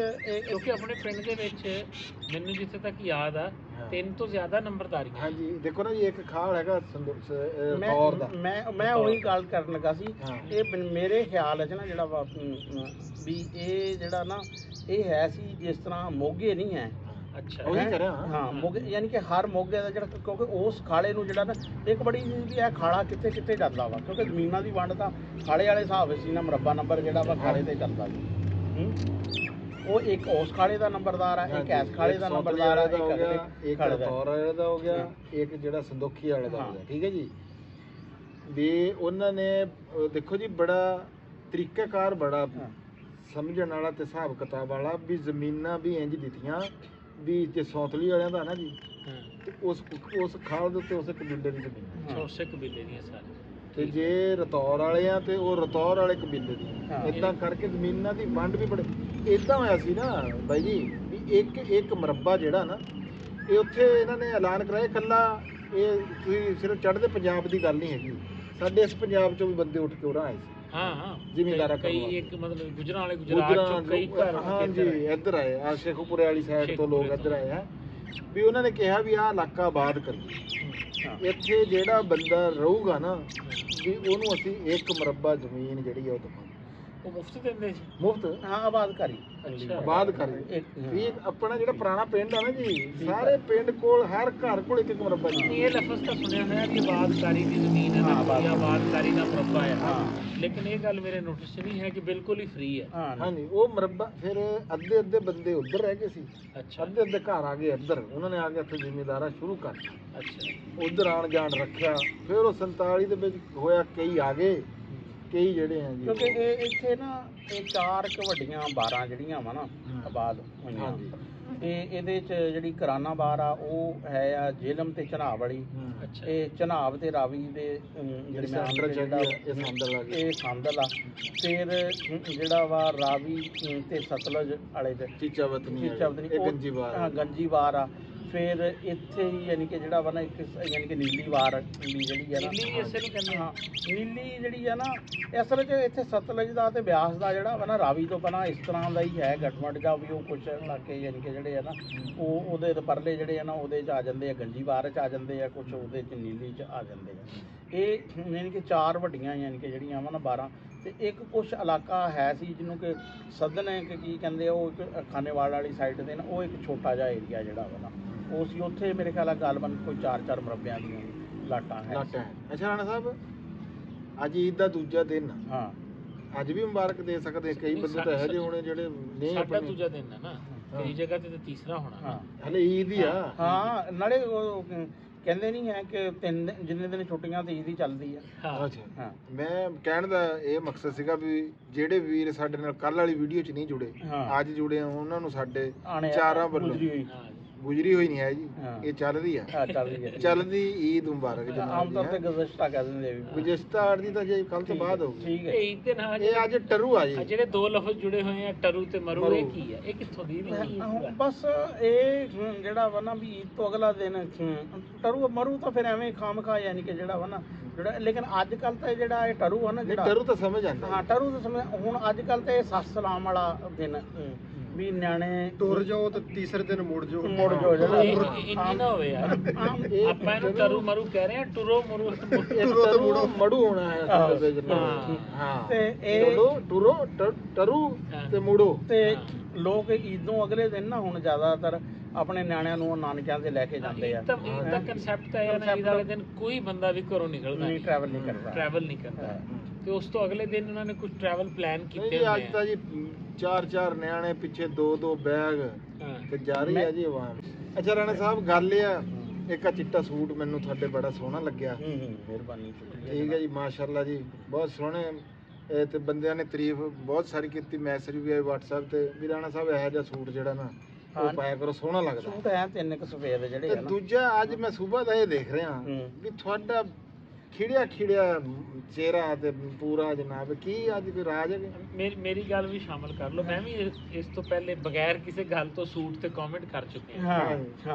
ਕਿਉਂਕਿ ਆਪਣੇ ਪਿੰਡ ਦੇ ਵਿੱਚ ਮੈਨੂੰ ਜਿੱਥੇ ਤੱਕ ਯਾਦ ਆ 3 ਤੋਂ ਜ਼ਿਆਦਾ ਨੰਬਰਦਾਰੀਆਂ। ਹਾਂਜੀ, ਦੇਖੋ ਨਾ ਜੀ, ਇੱਕ ਖਾਲ ਹੈਗਾ ਦੌਰ ਦਾ। ਮੈਂ ਉਹੀ ਗੱਲ ਕਰਨ ਲੱਗਾ ਸੀ। ਇਹ ਮੇਰੇ ਖਿਆਲ 'ਚ ਨਾ ਜਿਹੜਾ ਵੀ ਇਹ ਜਿਹੜਾ ਨਾ ਇਹ ਹੈ ਸੀ ਜਿਸ ਤਰ੍ਹਾਂ ਮੋਗੇ ਨਹੀਂ ਹੈ, ਅੱਛਾ ਉਹੀ ਕਰਿਆ ਹਾਂ ਮੋਗੇ ਯਾਨੀ ਕਿ ਹਰ ਮੋਗੇ ਦਾ ਜਿਹੜਾ ਕਿਉਂਕਿ ਉਸ ਖਾਲੇ ਨੂੰ ਜਿਹੜਾ ਨਾ ਇੱਕ ਬੜੀ ਚੀਜ਼ ਵੀ ਇਹ ਖਾਲਾ ਕਿੱਥੇ ਕਿੱਥੇ ਜਾਂਦਾ ਵਾ ਕਿਉਂਕਿ ਜ਼ਮੀਨਾਂ ਦੀ ਵੰਡ ਤਾਂ ਖਾਲੇ ਵਾਲੇ ਹਿਸਾਬ ਸੀ ਨਾ ਮਰੱਬਾ ਨੰਬਰ ਜਿਹੜਾ ਵਾ ਖਾਲੇ ਤੇ ਚੱਲਦਾ ਜੀ ਉਹ ਇੱਕ ਉਸ ਖਾਲੇ ਦਾ ਨੰਬਰਦਾਰ ਆ ਇੱਕ ਐਸ ਖਾਲੇ ਦਾ ਨੰਬਰਦਾਰ ਆ ਇੱਕ ਅਗਲੇ ਇੱਕ ਰਤੌਰ ਵਾਲੇ ਦਾ ਹੋ ਗਿਆ ਇੱਕ ਜਿਹੜਾ ਸੰਦੋਖੀ ਵਾਲੇ ਦਾ ਹੋ ਗਿਆ ਠੀਕ ਹੈ ਜੀ ਵੀ ਉਹਨਾਂ ਨੇ ਦੇਖੋ ਜੀ ਬੜਾ ਤਰੀਕਾਕਾਰ ਬੜਾ ਸਮਝਣ ਵਾਲਾ ਤੇ ਹਿਸਾਬ ਕਿਤਾਬ ਵਾਲਾ ਵੀ ਜ਼ਮੀਨਾਂ ਵੀ ਇੰਜ ਦਿੱਤੀਆਂ ਵੀ ਜੇ ਸੌਤਲੀ ਵਾਲਿਆਂ ਦਾ ਨਾ ਜੀ ਤੇ ਉਸ ਖਾਲ ਦੇ ਉੱਤੇ ਉਸੇ ਕਬੀਲੇ ਦੀ ਜ਼ਮੀਨ ਉਸੇ ਕਬੀਲੇ ਦੀਆਂ ਸਾਰੀਆਂ ਤੇ ਜੇ ਰਤੌਰ ਵਾਲੇ ਆ ਤੇ ਉਹ ਰਤੌਰ ਵਾਲੇ ਕਬੀਲੇ ਦੀ ਇਦਾਂ ਕਰਕੇ ਜ਼ਮੀਨਾਂ ਦੀ ਵੰਡ ਵੀ ਬੜੇ ਇਦਾਂ ਹੋਇਆ ਸੀ ਨਾ ਬਾਈ ਜੀ ਵੀ ਇੱਕ ਮਰੱਬਾ ਜਿਹੜਾ ਨਾ ਇਹ ਉੱਥੇ ਇਹਨਾਂ ਨੇ ਐਲਾਨ ਕਰਾਇਆ ਇਕੱਲਾ ਇਹ ਤੁਸੀਂ ਸਿਰਫ ਚੜ੍ਹਦੇ ਪੰਜਾਬ ਦੀ ਗੱਲ ਨਹੀਂ ਹੈਗੀ ਸਾਡੇ ਇਸ ਪੰਜਾਬ ਚੋਂ ਵੀ ਬੰਦੇ ਉੱਠ ਕੇ ਉਰਾਂ ਆਏ ਸੀ ਹਾਂ ਜ਼ਿਮੀਂਦਾਰਾਂ ਕਈ ਇੱਕ ਮਤਲਬ ਗੁਜਰਾਂ ਵਾਲੇ ਗੁਜਰਾਤ ਚੋਂ ਕਈ ਘਰ ਹਾਂ ਜੀ ਇੱਧਰ ਆਏ ਆ ਸ਼ੇਖੂਪੁਰੇ ਵਾਲੀ ਸਾਈਡ ਤੋਂ ਲੋਕ ਇੱਧਰ ਆਏ ਆ ਵੀ ਉਹਨਾਂ ਨੇ ਕਿਹਾ ਵੀ ਆਹ ਇਲਾਕਾ ਆਬਾਦ ਕਰੀਏ ਇੱਥੇ ਜਿਹੜਾ ਬੰਦਾ ਰਹੂਗਾ ਨਾ ਵੀ ਉਹਨੂੰ ਅਸੀਂ ਇੱਕ ਮਰੱਬਾ ਜ਼ਮੀਨ ਜਿਹੜੀ ਆ ਉਹ ਦਵਾਂਗੇ ਉਹ ਮੁਫਤ ਦਿੰਦੇ ਸੀ ਮੁਫਤ ਹਾਂ ਆਬਾਦ ਕਰੀ ਆਬਾਦ ਕਰੀ ਵੀ ਆਪਣਾ ਜਿਹੜਾ ਪੁਰਾਣਾ ਪਿੰਡ ਆ ਨਾ ਜੀ ਸਾਰੇ ਪਿੰਡ ਕੋਲ ਹਰ ਘਰ ਕੋਲ ਇੱਕ ਮਰੱਬਾ ਜ਼ਮੀਨ ਇਹ ਲਫ਼ਜ਼ ਤਾਂ ਸੁਣਿਆ ਹੋਇਆ ਕਿ ਆਬਾਦਕਾਰੀ ਦੀ ਜ਼ਮੀਨ ਹੈ ਨਾ ਕੋਈ ਆਬਾਦਕਾਰੀ ਦਾ ਮਰੱਬਾ ਹੈ ਲੇਕਿਨ ਇਹ ਗੱਲ ਮੇਰੇ ਨੋਟਿਸ 'ਚ ਨਹੀਂ ਹੈ ਕਿ ਬਿਲਕੁਲ ਹੀ ਫ੍ਰੀ ਹੈ ਹਾਂਜੀ ਉਹ ਮਰੱਬਾ ਫਿਰ ਅੱਧੇ ਬੰਦੇ ਉੱਧਰ ਰਹਿ ਗਏ ਸੀ ਅੱਛਾ ਅੱਧੇ ਘਰ ਆ ਗਏ ਇੱਧਰ ਉਹਨਾਂ ਨੇ ਆ ਕੇ ਇੱਥੇ ਜ਼ਿਮੀਂਦਾਰਾ ਸ਼ੁਰੂ ਕਰ ਅੱਛਾ ਉੱਧਰ ਆਣ ਜਾਣ ਰੱਖਿਆ ਫਿਰ ਉਹ 47 ਦੇ ਵਿੱਚ ਹੋਇਆ ਕਈ ਆ ਗਏ ਕਈ ਜਿਹੜੇ ਆ ਜੀ ਕਿਉਂਕਿ ਇਹ ਇੱਥੇ ਨਾ ਇਹ ਚਾਰ ਕੁ ਵੱਡੀਆਂ ਬਾਰਾਂ ਜਿਹੜੀਆਂ ਵਾ ਨਾ ਆਬਾਦ ਹੋਈਆਂ ਤੇ ਇਹਦੇ ਚ ਜਿਹੜੀ ਕਰਾਨਾ ਬਾਰ ਆ ਉਹ ਹੈ ਆ ਜੇਲਮ ਤੇ ਚਨਾਬ ਵਾਲੀ ਅੱਛਾ ਇਹ ਚਨਾਬ ਤੇ ਰਾਵੀ ਦੇ ਦਰਮਿਆਨ ਜਿਹੜਾ ਇਹ ਸੰਦਲ ਆ ਫਿਰ ਜਿਹੜਾ ਵਾ ਰਾਵੀ ਤੇ ਸਤਲੁਜ ਵਾਲੇ ਤੇ ਚੀਚਾਵਤਨੀ ਇਹ ਗੰਜੀ ਬਾਰ ਆ ਫਿਰ ਇੱਥੇ ਹੀ ਯਾਨੀ ਕਿ ਜਿਹੜਾ ਵਾ ਨਾ ਇੱਕ ਯਾਨੀ ਕਿ ਨੀਲੀ ਵਾਰ ਵੀ ਜਿਹੜੀ ਆ ਨਾ ਨੀਲੀ ਇਸੇ ਨੂੰ ਕਹਿੰਦੇ ਹਾਂ ਨੀਲੀ ਜਿਹੜੀ ਆ ਨਾ ਅਸਲ 'ਚ ਇੱਥੇ ਸਤਲੁਜ ਦਾ ਤੇ ਬਿਆਸ ਦਾ ਜਿਹੜਾ ਵਾ ਨਾ ਰਾਵੀ ਤੋਂ ਪਹਿਲਾਂ ਇਸ ਤਰ੍ਹਾਂ ਦਾ ਹੀ ਹੈ ਗਟਮਟ ਦਾ ਵੀ ਉਹ ਕੁਛ ਇਲਾਕੇ ਯਾਨੀ ਕਿ ਜਿਹੜੇ ਆ ਨਾ ਉਹ ਉਹਦੇ ਪਰਲੇ ਜਿਹੜੇ ਆ ਨਾ ਉਹਦੇ 'ਚ ਆ ਜਾਂਦੇ ਆ ਗੰਜੀ ਵਾਰ 'ਚ ਆ ਜਾਂਦੇ ਆ ਕੁਛ ਉਹਦੇ 'ਚ ਨੀਲੀ 'ਚ ਆ ਜਾਂਦੇ ਆ ਇਹ ਯਾਨੀ ਕਿ ਚਾਰ ਵੱਡੀਆਂ ਯਾਨੀ ਕਿ ਜਿਹੜੀਆਂ ਵਾ ਨਾ 12 ਤੇ ਇੱਕ ਕੁਛ ਇਲਾਕਾ ਹੈ ਸੀ ਜਿਹਨੂੰ ਕਿ ਸਦਨ ਹੈ ਕਿ ਕੀ ਕਹਿੰਦੇ ਆ ਉਹ ਇੱਕ ਖਾਨੇਵਾਲ ਵਾਲੀ ਸਾਈਡ ਤੇ ਨਾ ਉਹ ਇੱਕ ਛੋਟਾ ਜਿਹਾ ਏਰੀਆ ਜਿਹੜਾ ਵਾ ਨਾ ਉਹ ਸੀ ਉੱਥੇ ਮੇਰੇ ਖਿਆਲ ਆ ਗੱਲਬਾਤ ਕੋਈ 4-4 ਮਰਬਿਆਂ ਦੀਆਂ ਲਾਟਾਂ ਹੈ ਅੱਛਾ ਰਾਣਾ ਸਾਹਿਬ ਅੱਜ ਈਦ ਦਾ ਦੂਜਾ ਦਿਨ ਹਾਂ ਅੱਜ ਵੀ ਮੁਬਾਰਕ ਦੇ ਸਕਦੇ ਕਈ ਬੰਦੇ ਤਾਂ ਇਹੋ ਜਿਹੇ ਹੋਣੇ ਜਿਹੜੇ ਨਹੀਂ ਸਾਡਾ ਦੂਜਾ ਦਿਨ ਹੈ ਨਾ ਕਈ ਜਗ੍ਹਾ ਤੇ ਤੀਸਰਾ ਹੋਣਾ ਹਲੇ ਈਦ ਹੀ ਆ ਹਾਂ ਨਾਲੇ ਉਹ ਕਹਿੰਦੇ ਨਹੀਂ ਹੈ ਕਿ ਜਿੰਨੇ ਦਿਨ ਛੁੱਟੀਆਂ ਤੇ ਈਦ ਹੀ ਚੱਲਦੀ ਆ ਅੱਛਾ ਹਾਂ ਮੈਂ ਕਹਿਣ ਦਾ ਇਹ ਮਕਸਦ ਸੀਗਾ ਵੀ ਜਿਹੜੇ ਵੀਰ ਸਾਡੇ ਨਾਲ ਕੱਲ ਵਾਲੀ ਵੀਡੀਓ 'ਚ ਨਹੀਂ ਜੁੜੇ ਅੱਜ ਜੁੜੇ ਆ ਉਹਨਾਂ ਨੂੰ ਸਾਡੇ ਚਾਰਾਂ ਵੱਲੋਂ ਗੁਜਰੀ ਹੋਈ ਨਹੀਂ ਹੈ ਜੀ ਇਹ ਚੱਲ ਰਹੀ ਆ ਚੱਲਦੀ ਈਦ ਮੁਬਾਰਕ ਜਨਾਬ ਆਮ ਤੌਰ ਤੇ ਗੁਜ਼ਸ਼ਤਾ ਕਹਿ ਦਿੰਦੇ ਵੀ ਗੁਜ਼ਸ਼ਤਾ ਆੜ ਦੀ ਤਾਂ ਜੇ ਕੱਲ ਤੋਂ ਬਾਅਦ ਹੋਊਗੀ ਠੀਕ ਹੈ ਈਦ ਦੇ ਨਾਲ ਇਹ ਅੱਜ ਟਰੂ ਆ ਜੀ ਜਿਹੜੇ ਦੋ ਲਫ਼ਜ਼ ਜੁੜੇ ਹੋਏ ਆ ਟਰੂ ਤੇ ਮਰੂ ਇਹ ਕੀ ਆ ਇਹ ਕਿੱਥੋਂ ਦੀ ਬਸ ਇਹ ਜਿਹੜਾ ਵਾ ਨਾ ਵੀ ਈਦ ਤੋਂ ਅਗਲਾ ਦਿਨ ਟਰੂ ਮਰੂ ਤਾਂ ਫਿਰ ਐਵੇਂ ਖਾਮਖਾ ਯਾਨੀ ਕਿ ਜਿਹੜਾ ਵਾ ਨਾ ਜਿਹੜਾ ਲੇਕਿਨ ਅੱਜ ਕੱਲ ਤਾਂ ਜਿਹੜਾ ਇਹ ਟਰੂ ਆ ਨਾ ਜਿਹੜਾ ਟਰੂ ਤਾਂ ਸਮਝ ਆਂਦਾ ਹਾਂ ਟਰੂ ਤਾਂ ਸਮਝ ਹੁਣ ਅੱਜ ਕੱਲ ਤੇ ਸੱਸ ਸਲਾਮ ਵਾਲਾ ਦਿਨ ਵੀ ਨਿਆਣੇ ਟੁਰ ਜਾਓ ਤੇ ਤੀਸਰੇ ਦਿਨ ਮੁੜ ਜਾਓ ਜਿਹੜਾ ਇੰਨੀ ਨਾ ਹੋਵੇ ਯਾਰ ਆਪਾਂ ਇਹਨੂੰ ਟਰੂ ਮਰੂ ਕਹਿ ਰਹੇ ਆ ਟੁਰੋ ਮਰੂ ਟਰੂ ਮੜੂ ਹੋਣਾ ਹੈ ਹਾਂ ਤੇ ਇਹ ਟੁਰੋ ਟਰੂ ਤੇ ਮੁੜੋ ਤੇ ਲੋਕ ਈਦੋਂ ਅਗਲੇ ਦਿਨ ਨਾ ਹੁਣ ਜ਼ਿਆਦਾਤਰ ਆਪਣੇ ਨਿਆਣਿਆਂ ਨੂੰ ਨਾਨਕਿਆਂ ਦੇ ਲੈ ਕੇ ਜਾਂਦੇ ਆ ਇਹਦਾ ਕਨਸੈਪਟ ਹੈ ਨਾ ਈਦ ਵਾਲੇ ਦਿਨ ਕੋਈ ਬੰਦਾ ਵੀ ਘਰੋਂ ਨਿਕਲਦਾ ਨਹੀਂ ਟਰੈਵਲ ਨਹੀਂ ਕਰਦਾ ਤੇ ਉਸ ਤੋਂ ਅਗਲੇ ਦਿਨ ਉਹਨਾਂ ਨੇ ਕੁਝ ਟਰੈਵਲ ਪਲਾਨ ਕੀਤੇ ਹੁੰਦੇ ਆ ਅੱਜ ਤਾਂ ਜੀ 4-4 ਨਿਆਣੇ ਪਿੱਛੇ 2-2 ਬੈਗ ਤੇ ਜਾ ਰਹੀ ਆ ਜੀ ਆਵਾਮ ਅੱਛਾ ਰਾਣਾ ਸਾਹਿਬ ਗੱਲ ਇਹ ਆ ਇੱਕ ਆ ਚਿੱਟਾ ਸੂਟ ਮੈਨੂੰ ਤੁਹਾਡੇ ਬੜਾ ਸੋਹਣਾ ਲੱਗਿਆ ਮਿਹਰਬਾਨੀ ਠੀਕ ਹੈ ਜੀ ਮਾਸ਼ਾਅੱਲਾ ਜੀ ਬਹੁਤ ਸੋਹਣੇ ਇਹ ਤੇ ਬੰਦਿਆਂ ਨੇ ਤਾਰੀਫ ਬਹੁਤ ਸਾਰੀ ਕੀਤੀ ਮੈਸੇਜ ਵੀ ਆਏ WhatsApp ਤੇ ਵੀ ਰਾਣਾ ਸਾਹਿਬ ਇਹੋ ਜਿਹਾ ਸੂਟ ਜਿਹੜਾ ਨਾ ਉਹ ਪਾਇਆ ਕਰੋ ਸੋਹਣਾ ਲੱਗਦਾ ਸੂਟ ਹੈ ਤਿੰਨ ਕੁ ਸਫੇਦ ਜਿਹੜੇ ਤੇ ਦੂਜਾ ਅੱਜ ਮੈਂ ਸਵੇਰ ਦਾ ਇਹ ਦੇਖ ਰਿਹਾ ਵੀ ਤੁਹਾਡਾ ਖਿੜਿਆ ਚਿਹਰਾ ਤੇ ਪੂਰਾ ਜਨਾਬ ਕੀ ਅੱਜ ਕੋਈ ਰਾਜ ਹੈ ਮੇਰੀ ਗੱਲ ਵੀ ਸ਼ਾਮਲ ਕਰ ਲਓ ਮੈਂ ਵੀ ਇਸ ਤੋਂ ਪਹਿਲੇ ਬਗੈਰ ਕਿਸੇ ਗੱਲ ਤੋਂ ਸੂਟ ਤੇ ਕਮੈਂਟ ਕਰ ਚੁੱਕੇ ਹਾਂ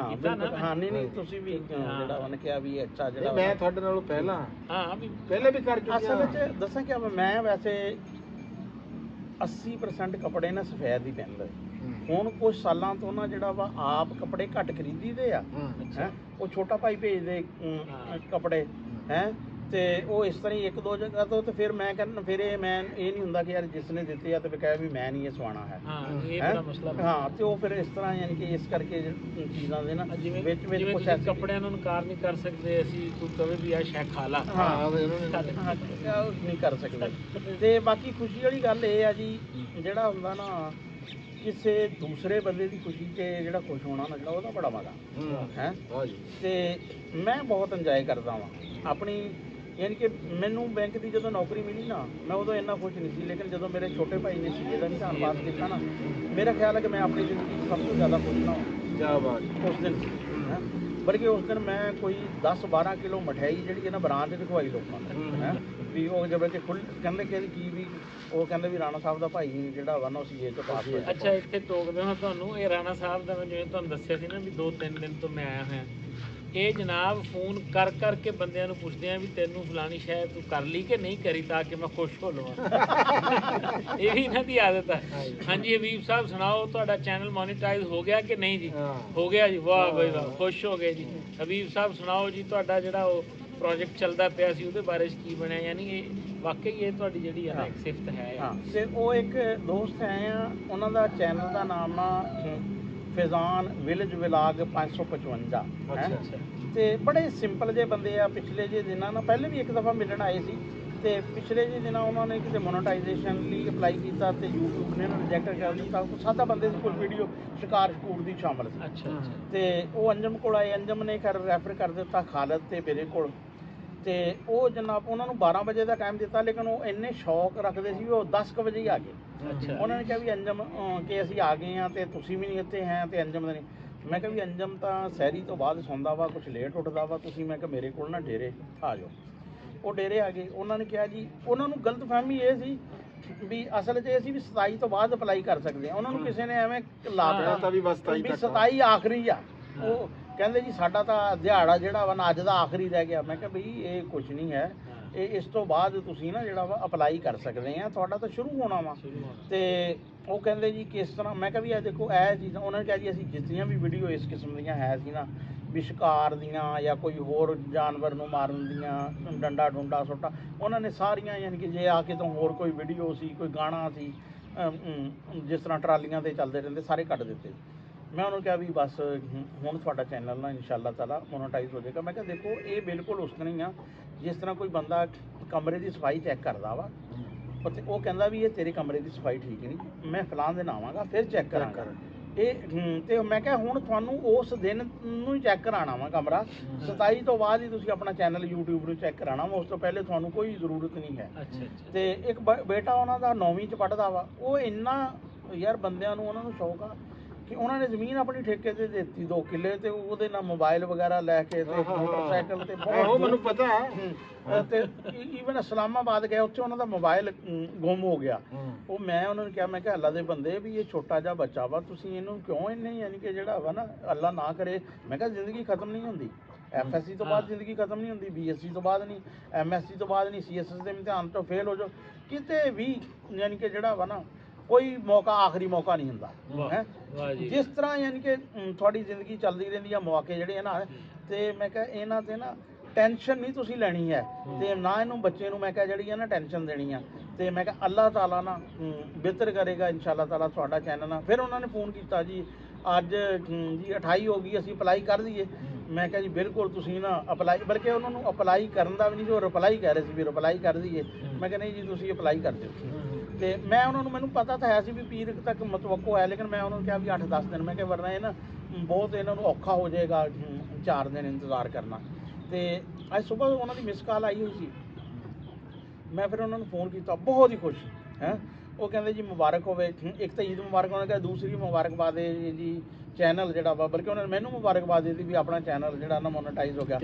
ਹਾਂ ਨਹੀਂ ਤੁਸੀਂ ਵੀ ਜਿਹੜਾ ਉਹਨੇ ਕਿਹਾ ਵੀ ਅੱਛਾ ਜਿਹੜਾ ਮੈਂ ਤੁਹਾਡੇ ਨਾਲੋਂ ਪਹਿਲਾਂ ਹਾਂ ਵੀ ਪਹਿਲੇ ਵੀ ਕਰ ਚੁੱਕਿਆ ਅਸਲ ਵਿੱਚ ਦੱਸਾਂ ਕਿ ਮੈਂ ਵੈਸੇ 80% ਕੱਪੜੇ ਨਾ ਸਫੈਦ ਹੀ ਪਹਿਨਦਾ ਹੁਣ ਕੁਝ ਸਾਲਾਂ ਤੋਂ ਨਾ ਜਿਹੜਾ ਵਾ ਆਪ ਕੱਪੜੇ ਘੱਟ ਖਰੀਦੀਦੇ ਆ ਹੈ ਉਹ ਛੋਟਾ ਭਾਈ ਭੇਜਦੇ ਕੱਪੜੇ ਹੈ ਤੇ ਉਹ ਇਸ ਤਰ੍ਹਾਂ ਹੀ ਇੱਕ ਦੋ ਜਗ੍ਹਾ ਤੋਂ, ਤੇ ਫਿਰ ਮੈਂ ਕਹਿੰਦਾ ਫਿਰ ਇਹ ਨਹੀਂ ਹੁੰਦਾ ਕਿ ਯਾਰ ਜਿਸ ਨੇ ਦਿੱਤੇ ਆ ਤੇ ਕਹੇ ਵੀ ਮੈਂ ਨਹੀਂ ਇਹ ਸਵਾਣਾ ਹੈ। ਹਾਂ ਇਹ ਹੈਂ? ਬੜਾ ਮਸਲਾ ਹਾਂ, ਤੇ ਉਹ ਫਿਰ ਇਸ ਤਰ੍ਹਾਂ ਯਾਨੀ ਕਿ ਇਸ ਕਰਕੇ ਚੀਜ਼ਾਂ ਦੇ ਨਾ ਜਿਵੇਂ ਵਿੱਚ ਜਿਵੇਂ ਕੁਛ ਤੁਸੀਂ ਐਸੇ- ਕੱਪੜਿਆਂ ਨੂੰ ਇਨਕਾਰ ਨਹੀਂ ਕਰ ਸਕਦੇ, ਅਸੀਂ ਤੂੰ ਕਵੇ ਵੀ ਆ ਸ਼ੈ ਖਾ ਲਾ। ਹਾਂ ਹਾਂ ਇਹਨਾਂ ਨੇ ਹਾਂ, ਉਹ ਨਹੀਂ ਕਰ ਸਕਦੇ। ਤੇ ਬਾਕੀ ਖੁਸ਼ੀ ਵਾਲੀ ਗੱਲ ਇਹ ਆ ਜੀ, ਜਿਹੜਾ ਹੁੰਦਾ ਨਾ ਕਿਸੇ ਦੂਸਰੇ ਬੰਦੇ ਦੀ ਖੁਸ਼ੀ 'ਚ ਜਿਹੜਾ ਖੁਸ਼ ਹੋਣਾ ਨਾ, ਜਿਹੜਾ ਉਹਦਾ ਬੜਾ ਮਜ਼ਾ ਹੈ। ਹਾਂ ਜੀ। ਤੇ ਮੈਂ ਬਹੁਤ ਇੰਜੋਏ ਕਰਦਾ ਵਾਂ ਆਪਣੀ, ਯਾਨੀ ਕਿ ਮੈਨੂੰ ਬੈਂਕ ਦੀ ਜਦੋਂ ਨੌਕਰੀ ਮਿਲੀ ਨਾ, ਮੈਂ ਉਦੋਂ ਇੰਨਾ ਖੁਸ਼ ਨਹੀਂ ਸੀ, ਲੇਕਿਨ ਜਦੋਂ ਮੇਰੇ ਛੋਟੇ ਭਾਈ ਨੇ ਸੀਏ ਦਾ ਇਮਤਿਹਾਨ ਪਾਸ ਕੀਤਾ ਨਾ, ਮੇਰਾ ਖਿਆਲ ਹੈ ਕਿ ਮੈਂ ਆਪਣੀ ਜ਼ਿੰਦਗੀ 'ਚ ਸਭ ਤੋਂ ਜ਼ਿਆਦਾ ਖੁਸ਼ ਨਾ ਕੀ ਬਾਤ। ਉਸ ਦਿਨ ਹੈਂ। ਬਲਕਿ ਉਸ ਦਿਨ ਮੈਂ ਕੋਈ 10-12 ਕਿਲੋ ਮਠਿਆਈ ਜਿਹੜੀ ਹੈ ਨਾ ਬਰਾਂਚ 'ਚ ਖਵਾਈ ਲੋਕਾਂ ਨੂੰ ਹੈ ਵੀ, ਉਹ ਜਦੋਂ ਕਿ ਕਹਿੰਦੇ ਕਿ ਕੀ ਵੀ, ਉਹ ਕਹਿੰਦੇ ਵੀ ਰਾਣਾ ਸਾਹਿਬ ਦਾ ਭਾਈ ਜਿਹੜਾ ਵਾ ਨਾ ਉਹ ਸੀਏ 'ਚ ਪਾਸ ਹੋਇਆ। ਅੱਛਾ, ਇੱਥੇ ਟੋਕਦੇ ਹਾਂ ਤੁਹਾਨੂੰ। ਇਹ ਰਾਣਾ ਸਾਹਿਬ ਦਾ ਮੈਂ ਜਿਵੇਂ ਤੁਹਾਨੂੰ ਦੱਸਿਆ ਸੀ ਨਾ ਵੀ 2-3 ਦਿਨ ਤੋਂ ਮੈਂ ਆਇਆ ਹੋਇਆ, ਇਹ ਜਨਾਬ ਫੋਨ ਕਰ ਕਰਕੇ ਬੰਦਿਆਂ ਨੂੰ ਪੁੱਛਦੇ ਆ ਵੀ ਤੈਨੂੰ ਫਲਾਣੀ ਸ਼ਾਇਦ ਤੂੰ ਕਰ ਲਈ ਕਿ ਨਹੀਂ ਕਰੀ, ਤਾਂ ਕਿ ਮੈਂ ਖੁਸ਼ ਹੋ ਲਵਾਂ। ਇਹ ਵੀ ਇਹਨਾਂ ਦੀ ਆਦਤ ਹੈ। ਹਾਂਜੀ ਹਬੀਬ ਸਾਹਿਬ ਸੁਣਾਓ, ਤੁਹਾਡਾ ਚੈਨਲ ਮੋਨੀਟਾਈਜ਼ ਹੋ ਗਿਆ ਕਿ ਨਹੀਂ ਜੀ? ਹੋ ਗਿਆ ਜੀ, ਵਾਹ ਬਈ ਵਾਹ, ਖੁਸ਼ ਹੋ ਗਏ ਜੀ। ਹਬੀਬ ਸਾਹਿਬ ਸੁਣਾਓ ਜੀ, ਤੁਹਾਡਾ ਜਿਹੜਾ ਉਹ ਪ੍ਰੋਜੈਕਟ ਚੱਲਦਾ ਪਿਆ ਸੀ ਉਹਦੇ ਬਾਰੇ 'ਚ ਕੀ ਬਣਿਆ? ਯਾਨੀ ਇਹ ਵਾਕਈ ਇਹ ਤੁਹਾਡੀ ਜਿਹੜੀ ਹੈ ਇੱਕ ਸਿਫਤ ਹੈ। ਹਾਂ, ਤੇ ਉਹ ਇੱਕ ਦੋਸਤ ਹੈ ਆ, ਉਹਨਾਂ ਦਾ ਚੈਨਲ ਦਾ ਨਾਮ ਆ ਫੈਜ਼ਾਨ ਵਿਲੇਜ ਵਲੌਗ 555 ਹੈ। ਤੇ ਬੜੇ ਸਿੰਪਲ ਜਿਹੇ ਬੰਦੇ ਆ। ਪਿਛਲੇ ਜਿਹੇ ਦਿਨਾਂ ਨਾਲ ਪਹਿਲੇ ਵੀ ਇੱਕ ਦਫਾ ਮਿਲਣ ਆਏ ਸੀ, ਤੇ ਪਿਛਲੇ ਜਿਹੇ ਦਿਨਾਂ ਉਹਨਾਂ ਨੇ ਕਿਤੇ ਮੋਨੇਟਾਈਜੇਸ਼ਨ ਲਈ ਅਪਲਾਈ ਕੀਤਾ ਤੇ YouTube ਨੇ ਉਹਨਾਂ ਰਿਜੈਕਟ ਕਰ ਦਿੱਤਾ। ਸਾਦਾ ਬੰਦੇ ਦੀ ਕੋਈ ਵੀਡੀਓ ਸ਼ਿਕਾਰ ਸ਼ਕੂਰ ਦੀ ਸ਼ਾਮਲ ਸੀ। ਅੱਛਾ ਤੇ ਉਹ ਅੰਜਮ ਕੋਲ ਆਏ, ਅੰਜਮ ਨੇ ਖੈਰ ਰੈਫਰ ਕਰ ਦਿੱਤਾ ਖਾਲਦ ਤੇ ਮੇਰੇ ਕੋਲ। ਤੇ ਉਹ ਜਨਾਬ ਉਹਨਾਂ ਨੂੰ 12 ਵਜੇ ਦਾ ਟਾਈਮ ਦਿੱਤਾ, ਲੇਕਿਨ ਉਹ ਇੰਨੇ ਸ਼ੌਕ ਰੱਖਦੇ ਸੀ ਵੀ ਉਹ 10 ਕੁ ਵਜੇ ਹੀ ਆ ਗਏ। ਅੱਛਾ। ਉਹਨਾਂ ਨੇ ਕਿਹਾ ਵੀ ਅੰਜਮ ਕਿ ਅਸੀਂ ਆ ਗਏ ਆ ਤੇ ਤੁਸੀਂ ਵੀ ਨਹੀਂ ਇੱਥੇ ਹੈ ਤੇ ਅੰਜਮ ਦਾ ਨਹੀਂ। ਮੈਂ ਕਿਹਾ ਵੀ ਅੰਜਮ ਤਾਂ ਸੈਰੀ ਤੋਂ ਬਾਅਦ ਸੌਂਦਾ ਵਾ, ਕੁਝ ਲੇਟ ਉੱਠਦਾ ਵਾ, ਤੁਸੀਂ ਮੈਂ ਕਿਹਾ ਮੇਰੇ ਕੋਲ ਨਾ ਡੇਰੇ ਆ ਜਾਓ। ਉਹ ਡੇਰੇ ਆ ਗਏ। ਉਹਨਾਂ ਨੇ ਕਿਹਾ ਜੀ, ਉਹਨਾਂ ਨੂੰ ਗਲਤਫਹਿਮੀ ਇਹ ਸੀ ਵੀ ਅਸਲ 'ਚ ਇਹ ਸੀ ਵੀ 27 ਤੋਂ ਬਾਅਦ ਅਪਲਾਈ ਕਰ ਸਕਦੇ ਆ। ਉਹਨਾਂ ਨੂੰ ਕਿਸੇ ਨੇ ਐਵੇਂ ਲਾ ਦਿੱਤਾ ਵੀ ਬਸ 27 ਵੀ ਤੱਕ 27 ਆਖਰੀ ਆ। ਉਹ ਕਹਿੰਦੇ ਜੀ ਸਾਡਾ ਤਾਂ ਦਿਹਾੜਾ ਜਿਹੜਾ ਵਾ ਨਾ ਅੱਜ ਦਾ ਆਖਰੀ ਰਹਿ ਗਿਆ। ਮੈਂ ਕਿਹਾ ਬਈ ਇਹ ਕੁਝ ਨਹੀਂ ਹੈ, ਇਹ ਇਸ ਤੋਂ ਬਾਅਦ ਤੁਸੀਂ ਨਾ ਜਿਹੜਾ ਵਾ ਅਪਲਾਈ ਕਰ ਸਕਦੇ ਆ, ਤੁਹਾਡਾ ਤਾਂ ਸ਼ੁਰੂ ਹੋਣਾ ਵਾ। ਤੇ ਉਹ ਕਹਿੰਦੇ ਜੀ ਕਿਸ ਤਰ੍ਹਾਂ? ਮੈਂ ਕਿਹਾ ਵੀ ਇਹ ਦੇਖੋ ਇਹ ਚੀਜ਼ਾਂ, ਉਹਨਾਂ ਨੇ ਕਿਹਾ ਜੀ ਅਸੀਂ ਜਿੰਨੀਆਂ ਵੀ ਵੀਡੀਓ ਇਸ ਕਿਸਮ ਦੀਆਂ ਹੈ ਸੀ ਨਾ, ਵੀ ਸ਼ਿਕਾਰ ਦੀਆਂ ਜਾਂ ਕੋਈ ਹੋਰ ਜਾਨਵਰ ਨੂੰ ਮਾਰਨ ਦੀਆਂ, ਡੰਡਾ ਡੁੰਡਾ ਸੁੱਟਾ, ਉਹਨਾਂ ਨੇ ਸਾਰੀਆਂ, ਯਾਨੀ ਕਿ ਜੇ ਆ ਕੇ ਤਾਂ ਹੋਰ ਕੋਈ ਵੀਡੀਓ ਸੀ, ਕੋਈ ਗਾਣਾ ਸੀ, ਜਿਸ ਤਰ੍ਹਾਂ ਟਰਾਲੀਆਂ ਤੇ ਚੱਲਦੇ ਰਹਿੰਦੇ, ਸਾਰੇ ਕੱਢ ਦਿੱਤੇ। ਮੈਂ ਉਹਨੂੰ ਕਿਹਾ ਵੀ ਬਸ ਹੁਣ ਤੁਹਾਡਾ ਚੈਨਲ ਨਾ ਇਨਸ਼ਾਅੱਲਾ ਤਾਲਾ ਮੋਨੇਟਾਈਜ਼ ਹੋ ਜਾਏਗਾ। ਮੈਂ ਕਿਹਾ ਦੇਖੋ ਇਹ ਬਿਲਕੁਲ ਉਸ ਤਰ੍ਹਾਂ ਹੀ ਆ ਜਿਸ ਤਰ੍ਹਾਂ ਕੋਈ ਬੰਦਾ ਕਮਰੇ ਦੀ ਸਫਾਈ ਚੈੱਕ ਕਰਦਾ ਵਾ, ਅਤੇ ਉਹ ਕਹਿੰਦਾ ਵੀ ਇਹ ਤੇਰੇ ਕਮਰੇ ਦੀ ਸਫਾਈ ਠੀਕ ਨਹੀਂ, ਮੈਂ ਫਲਾਂ ਦਿਨ ਆਵਾਂਗਾ ਫਿਰ ਚੈੱਕ ਕਰਾਂਗਾ ਇਹ। ਤੇ ਮੈਂ ਕਿਹਾ ਹੁਣ ਤੁਹਾਨੂੰ ਉਸ ਦਿਨ ਨੂੰ ਹੀ ਚੈੱਕ ਕਰਾਉਣਾ ਵਾ ਕਮਰਾ, 27 ਤੋਂ ਬਾਅਦ ਹੀ ਤੁਸੀਂ ਆਪਣਾ ਚੈਨਲ YouTube ਨੂੰ ਚੈੱਕ ਕਰਾਉਣਾ ਵਾ, ਉਸ ਤੋਂ ਪਹਿਲੇ ਤੁਹਾਨੂੰ ਕੋਈ ਜ਼ਰੂਰਤ ਨਹੀਂ ਹੈ। ਤੇ ਇੱਕ ਬੇਟਾ ਉਹਨਾਂ ਦਾ 9ਵੀਂ 'ਚ ਪੜ੍ਹਦਾ ਵਾ, ਉਹ ਇੰਨਾ ਯਾਰ ਬੰਦਿਆਂ ਨੂੰ ਉਹਨਾਂ ਨੂੰ ਸ਼ੌਕ ਆ ਕਿ ਉਹਨਾਂ ਨੇ ਜ਼ਮੀਨ ਆਪਣੀ ਠੇਕੇ ਤੇ ਦੇ ਦਿੱਤੀ 2 ਕਿੱਲੇ, ਤੇ ਉਹਦੇ ਨਾਲ ਮੋਬਾਈਲ ਵਗੈਰਾ ਲੈ ਕੇ ਤੇ ਮੋਟਰਸਾਈਕਲ ਤੇ ਬਹੁਤ ਮੈਨੂੰ ਪਤਾ। ਤੇ ਈਵਨ ਇਸਲਾਮਾਬਾਦ ਗਏ, ਉੱਥੇ ਉਹਨਾਂ ਦਾ ਮੋਬਾਈਲ ਗੁੰਮ ਹੋ ਗਿਆ। ਉਹ ਮੈਂ ਉਹਨਾਂ ਨੂੰ ਕਿਹਾ, ਮੈਂ ਕਿਹਾ ਅੱਲਾ ਦੇ ਬੰਦੇ ਵੀ ਇਹ ਛੋਟਾ ਜਿਹਾ ਬੱਚਾ ਵਾ, ਤੁਸੀਂ ਇਹਨੂੰ ਕਿਉਂ ਇੰਨੇ ਯਾਨੀ ਕਿ ਜਿਹੜਾ ਵਾ ਨਾ ਅੱਲਾ ਨਾ ਕਰੇ, ਮੈਂ ਕਿਹਾ ਜ਼ਿੰਦਗੀ ਖਤਮ ਨਹੀਂ ਹੁੰਦੀ, FSC ਤੋਂ ਬਾਅਦ ਜ਼ਿੰਦਗੀ ਖਤਮ ਨਹੀਂ ਹੁੰਦੀ, BSc ਤੋਂ ਬਾਅਦ ਨਹੀਂ, MSc ਤੋਂ ਬਾਅਦ ਨਹੀਂ, CSS ਦੇ ਇਮਤਿਹਾਨ ਤੋਂ ਫੇਲ ਹੋ ਜਾਓ, ਕਿਤੇ ਵੀ ਯਾਨੀ ਕਿ ਜਿਹੜਾ ਵਾ ਨਾ ਕੋਈ ਮੌਕਾ ਆਖਰੀ ਮੌਕਾ ਨਹੀਂ ਹੁੰਦਾ ਹੈ। ਜਿਸ ਤਰ੍ਹਾਂ ਯਾਨੀ ਕਿ ਤੁਹਾਡੀ ਜ਼ਿੰਦਗੀ ਚੱਲਦੀ ਰਹਿੰਦੀ ਆ, ਮੌਕੇ ਜਿਹੜੇ ਆ ਨਾ, ਤੇ ਮੈਂ ਕਿਹਾ ਇਹਨਾਂ ਤੇ ਨਾ ਟੈਨਸ਼ਨ ਨਹੀਂ ਤੁਸੀਂ ਲੈਣੀ ਹੈ, ਤੇ ਨਾ ਇਹਨੂੰ ਬੱਚੇ ਨੂੰ ਮੈਂ ਕਿਹਾ ਜਿਹੜੀ ਹੈ ਨਾ ਟੈਨਸ਼ਨ ਦੇਣੀ ਆ। ਤੇ ਮੈਂ ਕਿਹਾ ਅੱਲਾਹ ਤਾਲਾ ਨਾ ਬਿਹਤਰ ਕਰੇਗਾ ਇਨਸ਼ਾਅੱਲਾ ਤਾਲਾ ਤੁਹਾਡਾ ਚੈਨਲ ਨਾ। ਫਿਰ ਉਹਨਾਂ ਨੇ ਫੋਨ ਕੀਤਾ ਜੀ ਅੱਜ ਜੀ 28 ਹੋ ਗਈ, ਅਸੀਂ ਅਪਲਾਈ ਕਰ ਦਈਏ। ਮੈਂ ਕਿਹਾ ਜੀ ਬਿਲਕੁਲ ਤੁਸੀਂ ਨਾ ਅਪਲਾਈ, ਬਲਕਿ ਉਹਨਾਂ ਨੂੰ ਅਪਲਾਈ ਕਰਨ ਦਾ ਵੀ ਨਹੀਂ ਸੀ, ਉਹ ਰਿਪਲਾਈ ਕਹਿ ਰਹੇ ਸੀ ਵੀ ਰਿਪਲਾਈ ਕਰ ਦਈਏ। ਮੈਂ ਕਿਹਾ ਨਹੀਂ ਜੀ ਤੁਸੀਂ ਅਪਲਾਈ ਕਰ ਦਿਓ। ਤੇ ਮੈਂ ਉਹਨਾਂ ਨੂੰ, ਮੈਨੂੰ ਪਤਾ ਤਾਂ ਹੈ ਸੀ ਵੀ ਪੀਰ ਤੱਕ ਮਤਵੱਕੋ ਹੈ, ਲੇਕਿਨ ਮੈਂ ਉਹਨਾਂ ਨੂੰ ਕਿਹਾ ਵੀ 8-10 ਦਿਨ, ਮੈਂ ਕਿਹਾ ਵਰਨਾ ਇਹ ਨਾ ਬਹੁਤ ਇਹਨਾਂ ਨੂੰ ਔਖਾ ਹੋ ਜਾਏਗਾ 4 ਦਿਨ ਇੰਤਜ਼ਾਰ ਕਰਨਾ। ਤੇ ਅੱਜ ਸਵੇਰ ਉਹਨਾਂ ਦੀ ਮਿਸ ਕਾਲ ਆਈ ਹੋਈ ਸੀ, ਮੈਂ ਫਿਰ ਉਹਨਾਂ ਨੂੰ ਫੋਨ ਕੀਤਾ, ਬਹੁਤ ਹੀ ਖੁਸ਼ ਹੈ। ਉਹ ਕਹਿੰਦੇ ਜੀ ਮੁਬਾਰਕ ਹੋਵੇ, ਇੱਕ ਤਾਂ ਈਦ ਮੁਬਾਰਕ, ਉਹਨਾਂ ਕਿਹਾ ਦੂਸਰੀ ਮੁਬਾਰਕਬਾਦ ਹੈ ਜੀ ਚੈਨਲ ਜਿਹੜਾ ਵਾ, ਬਲਕਿ ਉਹਨਾਂ ਨੇ ਮੈਨੂੰ ਮੁਬਾਰਕਬਾਦ ਦਿੱਤੀ ਵੀ ਆਪਣਾ ਚੈਨਲ ਜਿਹੜਾ ਨਾ ਮੋਨੇਟਾਈਜ਼ ਹੋ ਗਿਆ।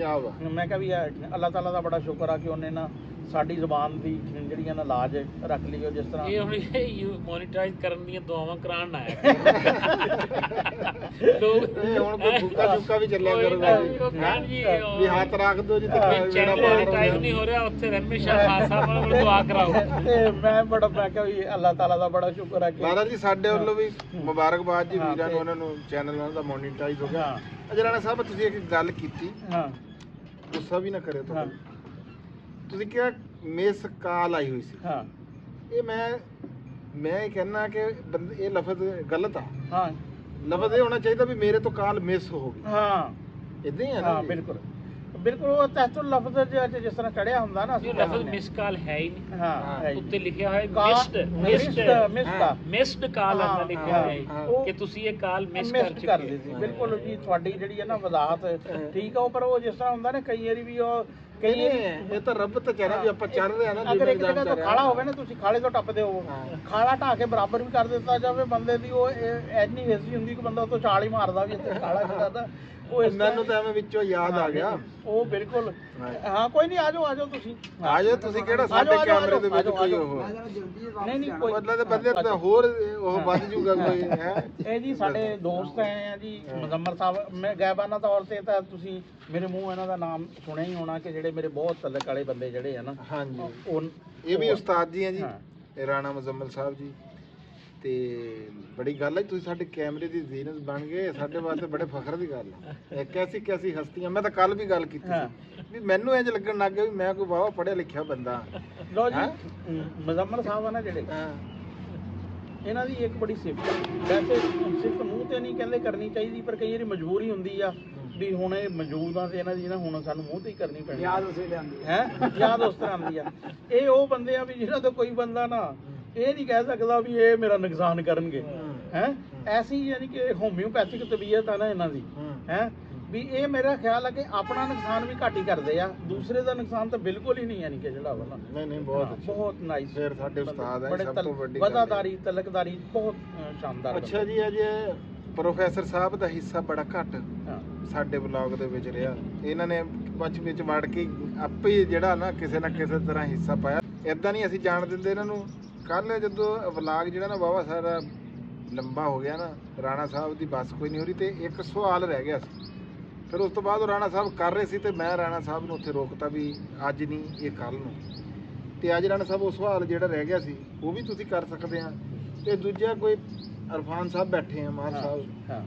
ਮੈਂ ਕਿਹਾ ਵੀ ਅੱਲਾਹ ਤਾਲਾ ਦਾ ਬੜਾ ਸ਼ੁਕਰ ਆ ਕਿ ਉਹਨੇ ਨਾ ਸਾਡੀ ਜ਼ੁਬਾਨ ਦੀ ਜਿਹੜੀਆਂ ਨਾ ਲਾਜ ਰੱਖ ਲਈ। ਉਹ ਜਿਸ ਤਰ੍ਹਾਂ ਇਹ ਹੁਣ ਮੋਨੇਟਾਈਜ਼ ਕਰਨ ਦੀਆਂ ਦੁਆਵਾਂ ਕਰਾਉਣ ਨਾ ਆਇਆ ਲੋਕ, ਇਹ ਹੁਣ ਕੋਈ ਭੁੱਕਾ ਚੁੱਕਾ ਵੀ ਚੱਲਿਆ ਕਰੂਗਾ ਜੀ, ਵੀ ਹੱਥ ਰੱਖ ਦਿਓ ਜੀ, ਚੈਨਲ ਮੋਨੇਟਾਈਜ਼ ਨਹੀਂ ਹੋ ਰਿਹਾ, ਉੱਥੇ ਰਹਿਮੇ ਸ਼ਾਹ ਖਾਨ ਸਾਹਿਬ ਨਾਲ ਦੁਆ ਕਰਾਓ। ਤੇ ਮੈਂ ਕਿਹਾ ਵੀ ਅੱਲਾਹ ਤਾਲਾ ਦਾ ਬੜਾ ਸ਼ੁਕਰ ਆ ਕਿ ਬਾਦਲ ਜੀ ਸਾਡੇ ਵੱਲੋਂ ਵੀ ਮੁਬਾਰਕਬਾਦ ਜੀ ਵੀਰਾਂ ਨੂੰ, ਉਹਨਾਂ ਨੂੰ ਚੈਨਲ ਉਹਨਾਂ ਦਾ ਮੋਨੇਟਾਈਜ਼ ਹੋ ਗਿਆ। ਅਜੇ ਰਾਣਾ ਸਾਹਿਬ ਤੁਸੀਂ ਇੱਕ ਗੱਲ ਕੀਤੀ, ਹਾਂ ਗੁੱਸਾ ਵੀ ਨਾ ਕਰਿਓ ਤੁਸੀਂ, ਤੁਸੀਂ ਕਿਹਾ ਮਿਸ ਕਾਲ ਆਈ ਹੋਈ ਸੀ, ਹਾਂ ਇਹ ਮੈਂ ਇਹ ਕਹਿਣਾ ਕਿ ਇਹ ਲਫ਼ਜ਼ ਗਲਤ ਆ। ਹਾਂ ਲਫ਼ਜ਼ ਇਹ ਹੋਣਾ ਚਾਹੀਦਾ ਵੀ ਮੇਰੇ ਤੋਂ ਕਾਲ ਮਿਸ ਹੋ ਗਈ, ਹਾਂ ਇਦਾਂ ਹੀ ਹੈ ਨਾ ਹਾਂ ਜੀ? ਬਿਲਕੁਲ ਬਿਲਕੁਲ। ਉਹ ਤਹਿਤੁਲ ਲਫ਼ਜ਼ ਜਿਸ ਤਰ੍ਹਾਂ ਚੜਿਆ ਹੁੰਦਾ ਨਾ, ਇਹ ਲਫ਼ਜ਼ ਮਿਸ ਕਾਲ ਹੈ ਹੀ ਨਹੀਂ, ਹਾਂ ਹੈ ਉੱਤੇ ਲਿਖਿਆ ਹੋਇਆ ਮਿਸਡ ਕਾਲ ਆਂਦਾ ਲਿਖਿਆ ਹੋਇਆ ਉਹ ਕਿ ਤੁਸੀਂ ਇਹ ਕਾਲ ਮਿਸ ਮਿਸ ਕਰ ਕਰ ਚੁੱਕੇ ਦਿੱਤੀ। ਬਿਲਕੁਲ ਜੀ, ਤੁਹਾਡੀ ਜਿਹੜੀ ਹੈ ਨਾ ਵਜ਼ਾਹਤ ਠੀਕ ਆ। ਉਹ ਪਰ ਉਹ ਜਿਸ ਤਰ੍ਹਾਂ ਹੁੰਦਾ ਨਾ ਕਈ ਵਾਰੀ ਵੀ ਉਹ ਕਈ ਇਹ ਤਾਂ ਰੱਬ ਤਾਂ ਕਹਿ ਰਿਹਾ ਵੀ ਆਪਾਂ ਚੱਲ ਰਹੇ ਆ ਨਾ, ਅਗਰ ਇੱਕ ਜਗ੍ਹਾ ਤੋਂ ਖਾਲਾ ਹੋਵੇ ਨਾ, ਤੁਸੀਂ ਖਾਲੇ ਤੋਂ ਟੱਪਦੇ ਹੋ, ਖਾਲਾ ਢਾ ਕੇ ਬਰਾਬਰ ਵੀ ਕਰ ਦਿੱਤਾ ਜਾਵੇ ਬੰਦੇ ਦੀ, ਉਹ ਐਨੀ ਹਿੱਸੀ ਹੁੰਦੀ ਕਿ ਬੰਦਾ ਉੱਥੋਂ ਛਾਲ ਹੀ ਮਾਰਦਾ ਵੀ ਇੱਥੇ ਖਾਲਾ ਨਹੀਂ ਕਰਦਾ। ਉਹ ਮੈਨੂੰ ਤਾਂ ਐਵੇਂ ਵਿੱਚੋਂ ਯਾਦ ਆ ਗਿਆ। ਉਹ ਬਿਲਕੁਲ ਹਾਂ। ਕੋਈ ਨਹੀਂ, ਆਜੋ ਤੁਸੀਂ, ਆਜੋ ਤੁਸੀਂ। ਕਿਹੜਾ ਸਾਡੇ ਕੈਮਰੇ ਦੇ ਵਿੱਚ ਕੋਈ ਉਹ ਨਹੀਂ ਕੋਈ ਮਤਲਬ ਬੰਦੇ ਤਾਂ ਹੋਰ ਉਹ ਵੱਧ ਜੂਗਾ ਕੋਈ ਹੈ। ਇਹ ਜੀ ਸਾਡੇ ਦੋਸਤ ਹੈ ਜੀ ਮੁਜ਼ੰਮਲ ਸਾਹਿਬ। ਮੈਂ ਗੈਬਾਨਾ ਤੌਰ ਤੇ ਤਾਂ ਤੁਸੀਂ ਮੇਰੇ ਮੂੰਹ ਇਹਨਾਂ ਦਾ ਨਾਮ ਸੁਣਿਆ ਹੀ ਹੋਣਾ ਕਿ ਜਿਹੜੇ ਮੇਰੇ ਬਹੁਤ ਤਲਕ ਵਾਲੇ ਬੰਦੇ ਜਿਹੜੇ ਆ ਨਾ। ਹਾਂਜੀ, ਉਹ ਇਹ ਵੀ ਉਸਤਾਦ ਜੀ ਹੈ ਜੀ, ਹਾਂ। ਇਹ ਰਾਣਾ ਮੁਜ਼ੰਮਲ ਸਾਹਿਬ ਜੀ। ਤੇ ਬੜੀ ਗੱਲ ਹੈ ਤੁਸੀਂ ਸਾਡੇ ਕੈਮਰੇ ਦੀ ਜ਼ੀਨਤ ਬਣ ਗਏ, ਸਾਡੇ ਵਾਸਤੇ ਬੜੇ ਫਖਰ ਦੀ ਗੱਲ ਹੈ। ਕੈਸੀ ਹਸਤੀਆਂ। ਮੈਂ ਤਾਂ ਕੱਲ ਵੀ ਗੱਲ ਕੀਤੀ ਸੀ ਵੀ ਮੈਨੂੰ ਇੰਜ ਲੱਗਣ ਲੱਗ ਗਿਆ ਵੀ ਮੈਂ ਕੋਈ ਵਾਵਾ ਪੜ੍ਹਿਆ ਲਿਖਿਆ ਬੰਦਾ। ਲੋ ਜੀ, ਮੁਜ਼ੰਮਲ ਸਾਹਿਬ ਆ ਨਾ ਜਿਹੜੇ, ਇਹਨਾਂ ਦੀ ਇੱਕ ਬੜੀ ਸਿਫਤ ਹੈ। ਵੈਸੇ ਸਿਫਤ ਮੂੰਹ ਤੇ ਨਹੀਂ ਕਹਿੰਦੇ ਕਰਨੀ ਚਾਹੀਦੀ, ਪਰ ਕਈ ਵਾਰੀ ਮਜਬੂਰੀ ਹੁੰਦੀ ਆ ਵੀ ਹੁਣ ਇਹ ਮੌਜੂਦ ਆ ਤੇ ਇਹਨਾਂ ਦੀ ਨਾ ਹੁਣ ਸਾਨੂੰ ਮੂੰਹ ਤੇ ਹੀ ਕਰਨੀ ਪੈਣੀ। ਯਾਦ ਉਸੇ ਲਿਆਂਦੀ ਹੈ, ਯਾਦ ਉਸ ਤਰ੍ਹਾਂ ਆਉਂਦੀ ਆ। ਇਹ ਉਹ ਬੰਦੇ ਆ ਵੀ ਜਿਹੜਾ ਤਾਂ ਕੋਈ ਬੰਦਾ ਨਾ ਇਹ ਨਹੀਂ ਕਹਿ ਸਕਦਾ ਵੀ ਇਹ ਮੇਰਾ ਨੁਕਸਾਨ ਕਰਨਗੇ ਹੈ। ਐਸੀ ਯਾਨੀ ਕਿ ਹੋਮਿਓਪੈਥਿਕ ਤਬੀਅਤ ਆ ਨਾ ਇਹਨਾਂ ਦੀ ਹੈ ਵੀ ਇਹ ਮੇਰਾ ਖਿਆਲ ਹੈ ਕਿ ਆਪਣਾ ਨੁਕਸਾਨ ਵੀ ਘੱਟ ਹੀ ਕਰਦੇ ਆ, ਦੂਸਰੇ ਦਾ ਨੁਕਸਾਨ ਤਾਂ ਬਿਲਕੁਲ ਹੀ ਨਹੀਂ। ਯਾਨੀ ਕਿ ਜਿਹੜਾ ਵਾ ਨਾ ਨਹੀਂ ਬਹੁਤ ਨਾਈਸ। ਫਿਰ ਸਾਡੇ ਉਸਤਾਦ ਹੈ, ਸਭ ਤੋਂ ਵੱਡੀ ਵਜ਼ਾਦਾਰੀ ਤਲਕਦਾਰੀ ਬਹੁਤ ਸ਼ਾਨਦਾਰ। ਅੱਛਾ ਜੀ, ਅਜੇ ਪ੍ਰੋਫੈਸਰ ਸਾਹਿਬ ਦਾ ਹਿੱਸਾ ਬੜਾ ਘੱਟ ਸਾਡੇ ਬਲੌਗ ਦੇ ਵਿੱਚ ਰਿਹਾ। ਇਹਨਾਂ ਨੇ ਵਿੱਚ ਵੜ ਕੇ ਆਪੇ ਹੀ ਜਿਹੜਾ ਨਾ ਕਿਸੇ ਤਰ੍ਹਾਂ ਹਿੱਸਾ ਪਾਇਆ। ਇਦਾਂ ਨਹੀਂ ਅਸੀਂ ਜਾਣ ਦਿੰਦੇ ਇਹਨਾਂ ਨੂੰ। ਕੱਲ ਜਦੋਂ ਵਲੌਗ ਜਿਹੜਾ ਨਾ ਵਾਹਵਾ ਸਾਰਾ ਲੰਬਾ ਹੋ ਗਿਆ ਨਾ, ਰਾਣਾ ਸਾਹਿਬ ਦੀ ਬੱਸ ਕੋਈ ਨਹੀਂ ਹੋ ਰਹੀ ਤੇ ਇੱਕ ਸਵਾਲ ਰਹਿ ਗਿਆ ਸੀ। ਫਿਰ ਉਸ ਤੋਂ ਬਾਅਦ ਉਹ ਰਾਣਾ ਸਾਹਿਬ ਕਰ ਰਹੇ ਸੀ ਤੇ ਮੈਂ ਰਾਣਾ ਸਾਹਿਬ ਨੂੰ ਉੱਥੇ ਰੋਕਤਾ ਵੀ ਅੱਜ ਨਹੀਂ, ਇਹ ਕੱਲ ਨੂੰ। ਤੇ ਅੱਜ ਰਾਣਾ ਸਾਹਿਬ ਉਹ ਸਵਾਲ ਜਿਹੜਾ ਰਹਿ ਗਿਆ ਸੀ ਉਹ ਵੀ ਤੁਸੀਂ ਕਰ ਸਕਦੇ ਆ। ਤੇ ਦੂਜਾ ਕੋਈ ਇਰਫਾਨ ਸਾਹਿਬ ਬੈਠੇ ਆ, ਮਾਨ ਸਾਹਿਬ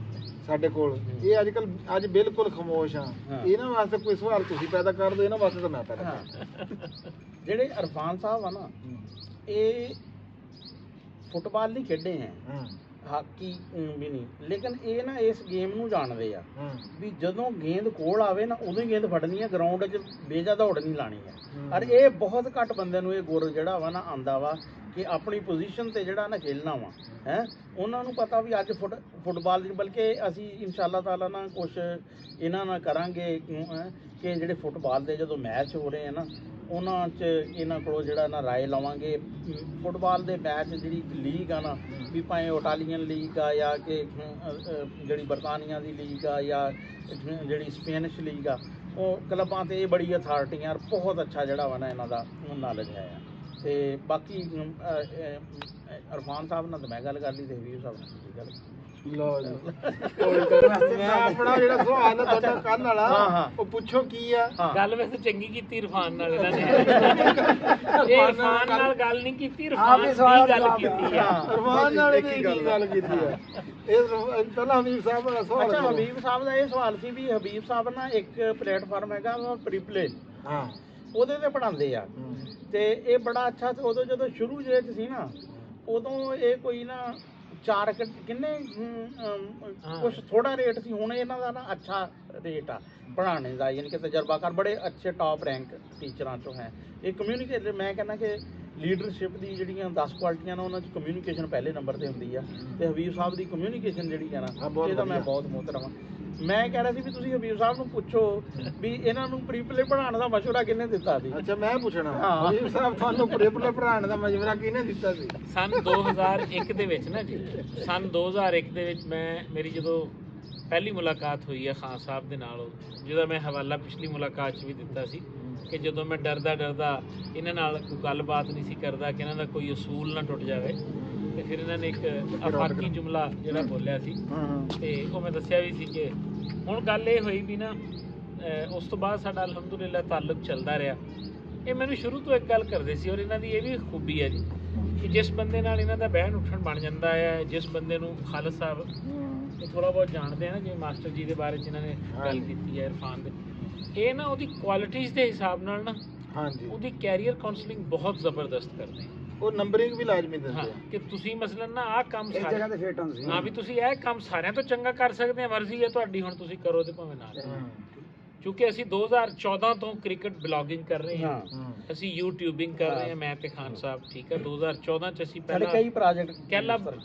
ਸਾਡੇ ਕੋਲ, ਇਹ ਅੱਜ ਬਿਲਕੁਲ ਖਾਮੋਸ਼ ਆ। ਇਹਨਾਂ ਵਾਸਤੇ ਕੋਈ ਸਵਾਲ ਤੁਸੀਂ ਪੈਦਾ ਕਰ ਦਿਓ, ਇਹਨਾਂ ਵਾਸਤੇ ਤਾਂ ਮੈਂ ਪੈਦਾ ਕਰ। ਜਿਹੜੇ ਇਰਫਾਨ ਸਾਹਿਬ ਆ ਨਾ, ਇਹ ਫੁੱਟਬਾਲ ਨਹੀਂ ਖੇਡੇ ਹੈ, ਹਾਕੀ ਵੀ ਨਹੀਂ, ਲੇਕਿਨ ਇਹ ਨਾ ਇਸ ਗੇਮ ਨੂੰ ਜਾਣਦੇ ਆ ਵੀ ਜਦੋਂ ਗੇਂਦ ਕੋਲ ਆਵੇ ਨਾ ਉਦੋਂ ਹੀ ਗੇਂਦ ਫੜਨੀ ਹੈ, ਗਰਾਊਂਡ 'ਚ ਬੇਜਾ ਦੌੜ ਨਹੀਂ ਲਾਣੀ ਹੈ। ਔਰ ਇਹ ਬਹੁਤ ਘੱਟ ਬੰਦਿਆਂ ਨੂੰ ਇਹ ਗੁਰ ਜਿਹੜਾ ਵਾ ਨਾ ਆਂਦਾ ਵਾ ਕਿ ਆਪਣੀ ਪੋਜੀਸ਼ਨ ਤੇ ਜਿਹੜਾ ਨਾ ਖੇਲਣਾ ਵਾ ਹੈ। ਉਹਨਾਂ ਨੂੰ ਪਤਾ ਵੀ ਅੱਜ ਫੁੱਟਬਾਲ ਦੀ, ਬਲਕਿ ਅਸੀਂ ਇਨਸ਼ਾਅੱਲਾ ਤਾਲਾ ਨਾ ਕੁਛ ਇਹਨਾਂ ਨਾਲ ਕਰਾਂਗੇ ਕਿ ਜਿਹੜੇ ਫੁੱਟਬਾਲ ਦੇ ਜਦੋਂ ਮੈਚ ਹੋ ਰਹੇ ਆ ਨਾ, ਉਹਨਾਂ 'ਚ ਇਹਨਾਂ ਕੋਲੋਂ ਜਿਹੜਾ ਨਾ ਰਾਏ ਲਵਾਂਗੇ। ਫੁੱਟਬਾਲ ਦੇ ਮੈਚ ਜਿਹੜੀ ਲੀਗ ਆ ਨਾ, ਵੀ ਭਾਵੇਂ ਇਟਾਲੀਅਨ ਲੀਗ ਆ ਜਾਂ ਕਿ ਜਿਹੜੀ ਬਰਤਾਨੀਆ ਦੀ ਲੀਗ ਆ ਜਾਂ ਜਿਹੜੀ ਸਪੇਨਿਸ਼ ਲੀਗ ਆ, ਉਹ ਕਲੱਬਾਂ 'ਤੇ ਇਹ ਬੜੀ ਅਥਾਰਟੀਆਂ ਬਹੁਤ ਅੱਛਾ ਜਿਹੜਾ ਵਾ ਨਾ ਇਹਨਾਂ ਦਾ ਨਾਲੇਜ ਹੈ। ਤੇ ਬਾਕੀ ਇਰਫਾਨ ਸਾਹਿਬ ਨਾਲ ਤਾਂ ਮੈਂ ਗੱਲ ਕਰ ਲਈ ਤੇ ਹਬੀਬ ਸਾਹਿਬ ਨਾਲ ਗੱਲ। ਲਓ ਜੀ, ਮੈਂ ਆਪਣਾ ਜਿਹੜਾ ਸਵਾਲ ਹੈ ਤੁਹਾਡਾ ਕੱਲ ਵਾਲਾ ਉਹ ਪੁੱਛੋ ਕੀ ਆ। ਗੱਲ ਵੈਸੇ ਚੰਗੀ ਕੀਤੀ ਇਰਫਾਨ ਨਾਲ ਇਹਨਾਂ ਨੇ। ਇਹ ਇਰਫਾਨ ਨਾਲ ਗੱਲ ਨਹੀਂ ਕੀਤੀ, ਇਰਫਾਨ ਦੀ ਗੱਲ ਕੀਤੀ ਆ। ਇਰਫਾਨ ਨਾਲ ਕੀ ਗੱਲ ਕੀਤੀ ਆ? ਇਹ ਪਹਿਲਾਂ ਹਬੀਬ ਸਾਹਿਬ ਵਾਲਾ ਸਵਾਲ। ਅੱਛਾ, ਹਬੀਬ ਸਾਹਿਬ ਦਾ ਇਹ ਸਵਾਲ ਸੀ ਵੀ ਹਬੀਬ ਸਾਹਿਬ ਨਾ ਇੱਕ ਪਲੇਟਫਾਰਮ ਹੈਗਾ ਪ੍ਰੀਪਲੇ, ਉਹਦੇ ਤੇ ਪੜਾਉਂਦੇ ਆ ਤੇ ਇਹ ਬੜਾ ਅੱਛਾ। ਉਦੋਂ ਜਦੋਂ ਸ਼ੁਰੂ ਜੇ ਚ ਸੀ ਨਾ, ਉਦੋਂ ਇਹ ਕੋਈ ਨਾ 4 ਕਿੰਨੇ ਕੁਛ ਥੋੜਾ ਰੇਟ ਸੀ। ਹੁਣ ਇਹਨਾਂ ਦਾ ਨਾ ਅੱਛਾ ਰੇਟ ਆ ਪੜ੍ਹਾਉਣੇ ਦਾ, ਯਾਨੀ ਕਿ ਤਜਰਬਾਕਾਰ ਬੜੇ ਅੱਛੇ ਟੌਪ ਰੈਂਕ ਟੀਚਰਾਂ ਚੋਂ ਹੈ। ਇਹ ਕਮਿਊਨੀਕੇਟਰ, ਮੈਂ ਕਹਿੰਦਾ ਕਿ ਲੀਡਰਸ਼ਿਪ ਦੀ ਜਿਹੜੀਆਂ 10 ਕੁਆਲਿਟੀਆਂ ਨੇ ਉਹਨਾਂ 'ਚ ਕਮਿਊਨੀਕੇਸ਼ਨ ਪਹਿਲੇ ਨੰਬਰ ਤੇ ਹੁੰਦੀ ਆ। ਤੇ ਹਬੀਬ ਸਾਹਿਬ ਦੀ ਕਮਿਊਨੀਕੇਸ਼ਨ ਜਿਹੜੀ ਆ ਨਾ, ਇਹਦਾ ਮੈਂ ਬਹੁਤ ਮੁਹਤਰਮ ਹਾਂ। ਮੈਂ ਕਹਿ ਰਿਹਾ ਸੀ ਵੀ ਤੁਸੀਂ ਹਬੀਬ ਸਾਹਿਬ ਨੂੰ ਪੁੱਛੋ ਵੀ ਇਹਨਾਂ ਨੂੰ ਪ੍ਰੀਪਲੇ ਪੜ੍ਹਾਉਣ ਦਾ ਮਸ਼ਵਰਾ ਕਿਹਨੇ ਦਿੱਤਾ ਸੀ? ਅੱਛਾ, ਮੈਂ ਪੁੱਛਣਾ ਹਬੀਬ ਸਾਹਿਬ ਤੁਹਾਨੂੰ ਪ੍ਰੀਪਲੇ ਪੜ੍ਹਾਉਣ ਦਾ ਮਸ਼ਵਰਾ ਕਿਹਨੇ ਦਿੱਤਾ ਸੀ? ਸਨ 2001 ਦੇ ਵਿੱਚ ਨਾ ਜੀ, ਸਨ 2001 ਦੇ ਵਿੱਚ ਮੇਰੀ ਜਦੋਂ ਪਹਿਲੀ ਮੁਲਾਕਾਤ ਹੋਈ ਹੈ ਖਾਨ ਸਾਹਿਬ ਦੇ ਨਾਲ, ਜਿਹਦਾ ਮੈਂ ਹਵਾਲਾ ਪਿਛਲੀ ਮੁਲਾਕਾਤ 'ਚ ਵੀ ਦਿੱਤਾ ਸੀ ਕਿ ਜਦੋਂ ਮੈਂ ਡਰਦਾ ਇਹਨਾਂ ਨਾਲ ਕੋਈ ਗੱਲਬਾਤ ਨਹੀਂ ਸੀ ਕਰਦਾ ਕਿ ਇਹਨਾਂ ਦਾ ਕੋਈ ਅਸੂਲ ਨਾ ਟੁੱਟ ਜਾਵੇ, ਤੇ ਫਿਰ ਇਹਨਾਂ ਨੇ ਇੱਕ ਆਫਾਕੀ ਜੁਮਲਾ ਜਿਹੜਾ ਬੋਲਿਆ ਸੀ ਤੇ ਉਹ ਮੈਂ ਦੱਸਿਆ ਵੀ ਸੀ ਕਿ ਹੁਣ ਗੱਲ ਇਹ ਹੋਈ ਵੀ ਨਾ ਉਸ ਤੋਂ ਬਾਅਦ ਸਾਡਾ ਅਲਹਮਦੁਲਿਲਾ ਤਾਲੁਕ ਚੱਲਦਾ ਰਿਹਾ। ਇਹ ਮੈਨੂੰ ਸ਼ੁਰੂ ਤੋਂ ਇੱਕ ਗੱਲ ਕਰਦੇ ਸੀ, ਔਰ ਇਹਨਾਂ ਦੀ ਇਹ ਵੀ ਖੂਬੀ ਹੈ ਜੀ ਕਿ ਜਿਸ ਬੰਦੇ ਨਾਲ ਇਹਨਾਂ ਦਾ ਬਹਿਣ ਉੱਠਣ ਬਣ ਜਾਂਦਾ ਹੈ, ਜਿਸ ਬੰਦੇ ਨੂੰ ਖਾਲਦ ਸਾਹਿਬ ਇਹ ਥੋੜ੍ਹਾ ਬਹੁਤ ਜਾਣਦੇ ਆ ਨਾ, ਜਿਵੇਂ ਮਾਸਟਰ ਜੀ ਦੇ ਬਾਰੇ 'ਚ ਇਹਨਾਂ ਨੇ ਗੱਲ ਕੀਤੀ ਹੈ ਇਰਫਾਨ ਦੇ, ਇਹ ਨਾ ਉਹਦੀ ਕੁਆਲਿਟੀਜ਼ ਦੇ ਹਿਸਾਬ ਨਾਲ ਨਾ ਹਾਂਜੀ ਉਹਦੀ ਕੈਰੀਅਰ ਕਾਉਂਸਲਿੰਗ ਬਹੁਤ ਜ਼ਬਰਦਸਤ ਕਰਦੇ ਆ। ਉਹ ਨੰਬਰਿੰਗ ਵੀ ਲਾਜ਼ਮੀ ਦਿੰਦੇ ਹਾਂ ਆ। ਕਿ ਤੁਸੀਂ ਮਸਲਨ ਨਾ ਆਹ ਕੰਮ ਇਸ ਜਗ੍ਹਾ ਤੇ ਫਿੱਟ ਹੋ ਤੁਸੀਂ। ਹਾਂ ਵੀ ਤੁਸੀਂ ਇਹ ਕੰਮ ਸਾਰਿਆਂ ਤੋਂ ਚੰਗਾ ਕਰ ਸਕਦੇ ਆ, ਮਰਜ਼ੀ ਹੈ ਤੁਹਾਡੀ, ਹੁਣ ਤੁਸੀਂ ਕਰੋ ਤੇ ਭਾਵੇਂ ਨਾ ਕਰੋ। ਕਿਉਂਕਿ ਅਸੀਂ 2014 ਤੋਂ ਕ੍ਰਿਕਟ ਬਲੌਗਿੰਗ ਕਰ ਰਹੇ ਹਾਂ, ਅਸੀਂ ਯੂਟਿਊਬਿੰਗ ਕਰ ਰਹੇ ਹਾਂ, ਮੈਂ ਤੇ ਖਾਨ ਸਾਹਿਬ, ਠੀਕ ਹੈ। 2014 ਚ ਅਸੀਂ ਸਾਡੇ ਕਈ ਪ੍ਰੋਜੈਕਟ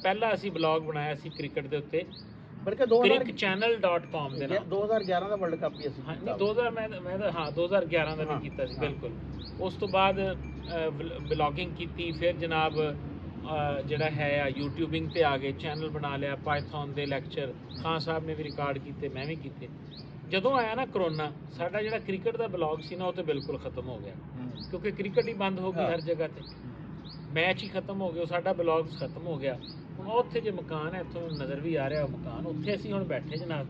ਪਹਿਲਾ ਅਸੀਂ ਬਲੌਗ ਬਣਾਇਆ ਸੀ ਕ੍ਰਿਕਟ ਦੇ ਉੱਤੇ, ਬਲਕਿ crickchannel.com ਦੇ ਨਾਲ। 2011 ਦਾ ਵਰਲਡ ਕੱਪ ਵੀ ਅਸੀਂ ਹਾਂ ਨਹੀਂ 2000 ਮੈਂ ਤਾਂ ਹਾਂ 2011 ਦਾ ਵੀ ਕੀਤਾ ਸੀ ਬਿਲਕੁਲ। ਉਸ ਤੋਂ ਬਾਅਦ ਬਲੌਗਿੰਗ ਕੀਤੀ, ਫਿਰ ਜਨਾਬ ਜਿਹੜਾ ਹੈ ਆ ਯੂਟਿਊਬਿੰਗ ਤੇ ਆ ਗਏ, ਚੈਨਲ ਬਣਾ ਲਿਆ, ਪਾਈਥਨ ਦੇ ਲੈਕਚਰ ਖਾਨ ਸਾਹਿਬ ਨੇ ਵੀ ਰਿਕਾਰਡ ਕੀਤੇ, ਮੈਂ ਵੀ ਕੀਤੇ। ਜਦੋਂ ਆਇਆ ਨਾ ਕਰੋਨਾ, ਸਾਡਾ ਜਿਹੜਾ ਕ੍ਰਿਕਟ ਦਾ ਬਲੌਗ ਸੀ ਨਾ ਉਹ ਤੇ ਬਿਲਕੁਲ ਖਤਮ ਹੋ ਗਿਆ, ਕਿਉਂਕਿ ਕ੍ਰਿਕਟ ਹੀ ਬੰਦ ਹੋ ਗਈ ਹਰ ਜਗ੍ਹਾ ਤੇ, ਮੈਚ ਹੀ ਖਤਮ ਹੋ ਗਏ, ਸਾਡਾ ਬਲੌਗ ਖਤਮ ਹੋ ਗਿਆ। ਹੁਣ ਉੱਥੇ ਜੇ ਮਕਾਨ ਹੈ, ਇੱਥੋਂ ਨਜ਼ਰ ਵੀ ਆ ਰਿਹਾ ਉਹ ਮਕਾਨ, ਉੱਥੇ ਅਸੀਂ ਹੁਣ ਬੈਠੇ ਜਨਾਬ,